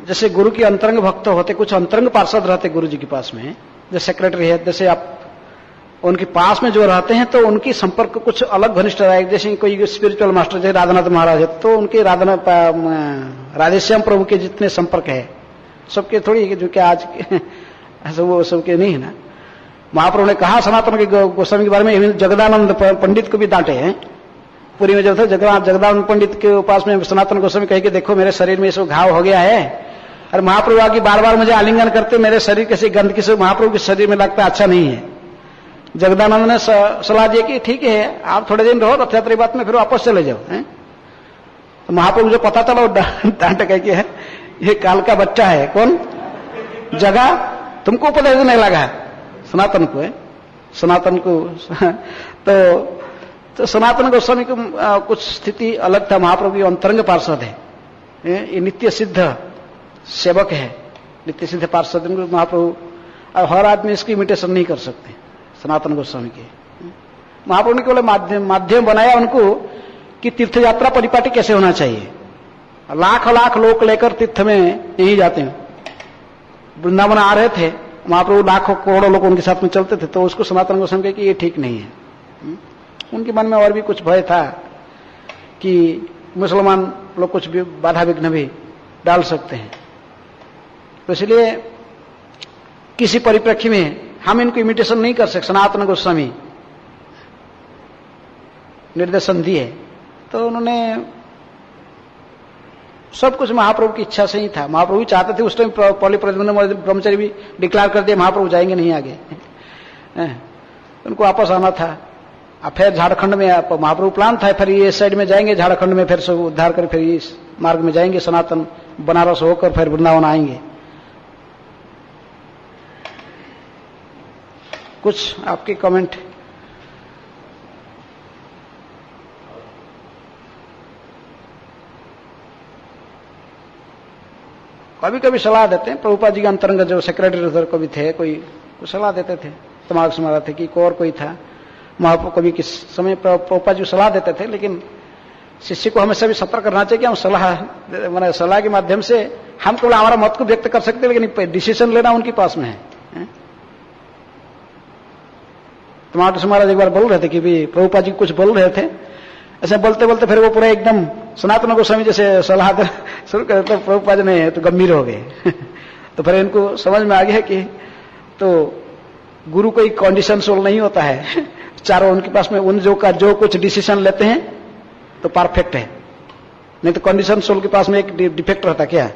जैसे गुरु के अंतरंग भक्त होते, कुछ अंतरंग पार्षद रहते गुरु जी के पास में, जो सेक्रेटरी है, जैसे आप उनके पास में जो रहते हैं तो उनकी संपर्क कुछ अलग घनिष्ठ रहा है। जैसे कोई स्पिरिचुअल मास्टर जैसे राधानाथ महाराज है तो उनके राधेश्याम प्रभु के जितने संपर्क है सबके थोड़ी है, जो कि आज ऐसा वो सबके नहीं है ना। महाप्रभु ने कहा सनातन के गोस्वामी के बारे में, जगदानंद पंडित को भी डांटे हैं। पुरी में जब था जगदानंद पंडित के पास में सनातन गोस्वामी कहे कि देखो मेरे शरीर में सब घाव हो गया है, और महाप्रभु आके बार बार मुझे आलिंगन करते, मेरे शरीर किसी गंध किसी महाप्रभु के शरीर में लगता अच्छा नहीं है। जगदानंद ने सलाह दी कि ठीक है आप थोड़े दिन रहो, रथ यात्रा बात में फिर वापस चले जाओ। तो महाप्रभु जो पता चला वो डांट कह के है ये काल का बच्चा है। कौन? जगा तुमको उपदेश नहीं लगा सनातन को है, सनातन को तो सनातन गोस्वामी की कुछ स्थिति अलग था। महाप्रभु की अंतरंग पार्षद है, ये नित्य सिद्ध सेवक है, नित्य सिद्ध पार्षद महाप्रभु। और हर आदमी इसकी इमिटेशन नहीं कर सकते सनातन गोस्वामी के। महाप्रभु ने केवल माध्यम बनाया उनको कि तीर्थ यात्रा परिपाटी कैसे होना चाहिए। लाख लाख लोग लेकर तीर्थ में यही जाते हैं। वृंदावन आ रहे थे महाप्रभु, लाखों करोड़ों लोग उनके साथ में चलते थे, तो उसको सनातन गोस्वामी कहे कि ये ठीक नहीं है। उनके मन में और भी कुछ भय था कि मुसलमान लोग कुछ भी बाधा विघ्न भी डाल सकते हैं, तो इसलिए किसी परिप्रेक्ष्य में हम इनको इमिटेशन नहीं कर सकते। सनातन गोस्वामी निर्देशन दिए तो उन्होंने सब कुछ महाप्रभु की इच्छा से ही था। महाप्रभु चाहते थे उस टाइम पौली ब्रह्मचारी भी डिक्लेयर कर दिया महाप्रभु जाएंगे नहीं आगे, उनको वापस आना था। अब फिर झारखंड में महाप्रभु प्लान था, फिर ये साइड में जाएंगे, झारखंड में फिर सब उद्धार कर फिर इस मार्ग में जाएंगे, सनातन बनारस होकर फिर वृंदावन आएंगे। कुछ आपके कमेंट? कभी कभी सलाह देते हैं, प्रभुपाद जी के अंतरंग जो सेक्रेटरी उधर को भी थे, कोई सलाह देते थे, तमाग समारा थे कि और कोई था महाप्रभु, कभी किस समय प्रभुपाद जी सलाह देते थे। लेकिन शिष्य को हमेशा भी सतर्क करना चाहिए कि हम सलाह के माध्यम से हम केवल हमारा मत को व्यक्त कर सकते हैं, लेकिन डिसीजन लेना उनके पास में है। तमाग महाराज एक बार बोल रहे थे कि भी प्रभुपाद जी कुछ बोल रहे थे, ऐसे बोलते बोलते फिर वो पूरा एकदम सनातन गोस्वामी जैसे सलाह दे शुरू करे तो प्रभुपाद ने तो गंभीर हो गए। तो फिर इनको समझ में आ गया कि तो गुरु कोई कंडीशन सोल नहीं होता है, चारों उनके पास में उन जो कुछ डिसीजन लेते हैं तो परफेक्ट है, नहीं तो कंडीशन सोल के पास में एक डिफेक्ट रहता क्या,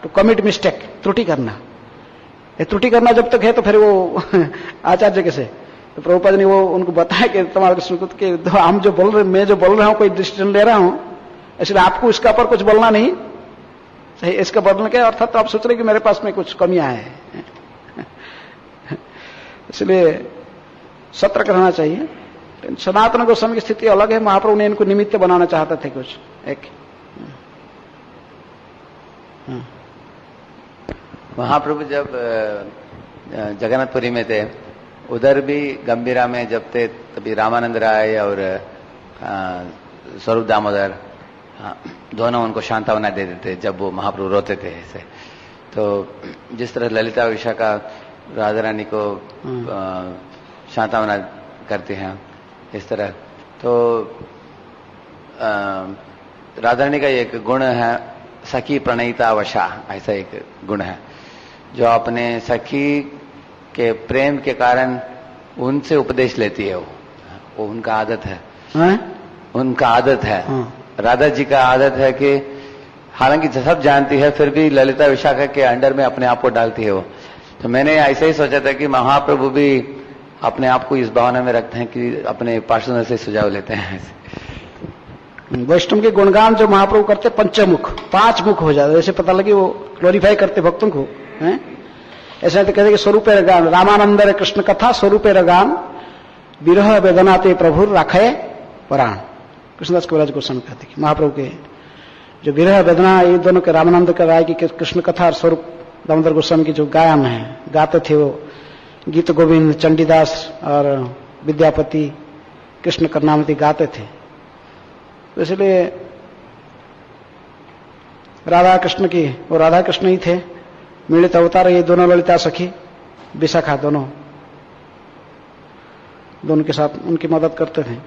तो कमिट मिस्टेक, त्रुटि करना। ये त्रुटि करना जब तक है तो फिर वो आचार्य कैसे, तो प्रभुपाद ने वो उनको बताया कि तुम्हारे कृष्णकुत के हम जो बोल रहे, मैं जो बोल रहा हूं कोई डिसीजन ले रहा हूं, इसलिए आपको इसका पर कुछ बोलना नहीं सही। इसका बोलने के अर्थात तो आप सोच रहे कि मेरे पास में कुछ कमियां हैं, इसलिए सतर्क रहना चाहिए। सनातन गोस्वामी की स्थिति अलग है, महाप्रभु ने इनको निमित्त बनाना चाहते थे कुछ एक। महाप्रभु जब जगन्नाथपुरी में थे, उधर भी गंभीरा में जब थे तभी रामानंद राय और स्वरूप दामोदर दोनों उनको सांत्वना देते थे जब वो महाप्रभु रोते थे ऐसे। तो जिस तरह ललिता विशाखा राधा रानी को सांत्वना करते हैं, इस तरह तो राधा रानी का एक गुण है सखी प्रणयिता वशा, ऐसा एक गुण है जो अपने सखी के प्रेम के कारण उनसे उपदेश लेती है। वो उनका आदत है, उनका आदत है। राधा जी का आदत है कि हालांकि सब जानती है फिर भी ललिता विशाखा के अंडर में अपने आप को डालती है वो। तो मैंने ऐसे ही सोचा था कि महाप्रभु भी अपने आप को इस भावना में रखते हैं कि अपने पार्षदों से सुझाव लेते हैं। वैष्णव के गुणगान जो महाप्रभु करते पंचमुख, 5 मुख हो जाते, जैसे पता लगे वो ग्लोरीफाई करते भक्तों को हैं। ऐसे तो कहते कि स्वरूप गान, रामानंद कृष्ण कथा स्वरूप गान, विरह वेदनाते प्रभु राखे पराण। कृष्णदास कविराज गोस्वामी कहते कि महाप्रभु के जो विरह वेदना, ये दोनों के रामानंद का राय की कृष्ण कथा और स्वरूप दामोदर गोस्वामी की जो गायन है गाते थे, वो गीत गोविंद चंडीदास और विद्यापति कृष्ण कर्णामती गाते थे। तो इसलिए राधा कृष्ण की, वो राधा कृष्ण ही थे, मिलित अवतार ये दोनों ललिता सखी विशाखा दोनों दोनों के साथ उनकी मदद करते थे।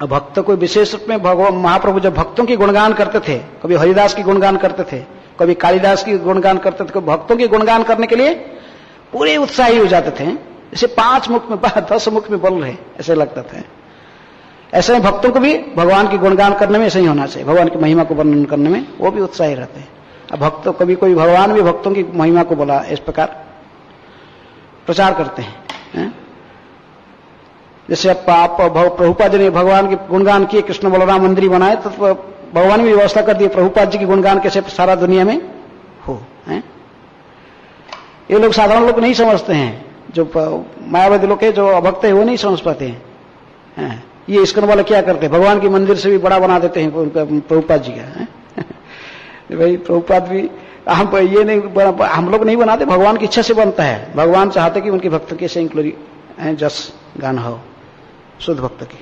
अब भक्त को विशेष रूप में भगवान महाप्रभु जब भक्तों की गुणगान करते थे, कभी हरिदास की गुणगान करते थे, कभी कालिदास की गुणगान करते थे, कभी भक्तों की गुणगान करने के लिए पूरे उत्साही हो जाते थे, जैसे 5 मुख में 10 मुख में बोल रहे ऐसे लगता था। ऐसे में भक्तों को भी भगवान की गुणगान करने में ऐसे ही होना चाहिए, भगवान की महिमा को वर्णन करने में वो भी उत्साही रहते हैं। अब भक्तों कभी कोई भगवान भी भक्तों की महिमा को बोला, इस प्रकार प्रचार करते हैं। जैसे आप प्रभुपाद जी ने भगवान के गुणगान किए, कृष्ण बलराम मंदिर बनाए, तो भगवान ने व्यवस्था कर दी प्रभुपाद जी की गुणगान कैसे सारा दुनिया में हो। ये लोग साधारण लोग नहीं समझते हैं, जो मायावादी लोग है, जो अभक्त है, वो नहीं समझ पाते हैं। ये इस्कॉन वाले क्या करते हैं, भगवान की मंदिर से भी बड़ा बना देते हैं प्रभुपाद जी का। भाई प्रभुपाद भी हम ये नहीं, हम लोग नहीं बनाते, भगवान की इच्छा से बनता है। भगवान चाहते कि उनके भक्त के से ग्लोरी जस गान हो, शुद्ध भक्त की।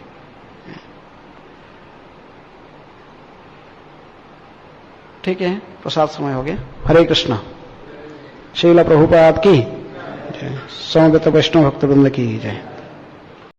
ठीक है, प्रसाद समय हो गया। हरे कृष्णा। श्रील प्रभुपाद की जय, समवेत वैष्णव भक्तवृंद की जय।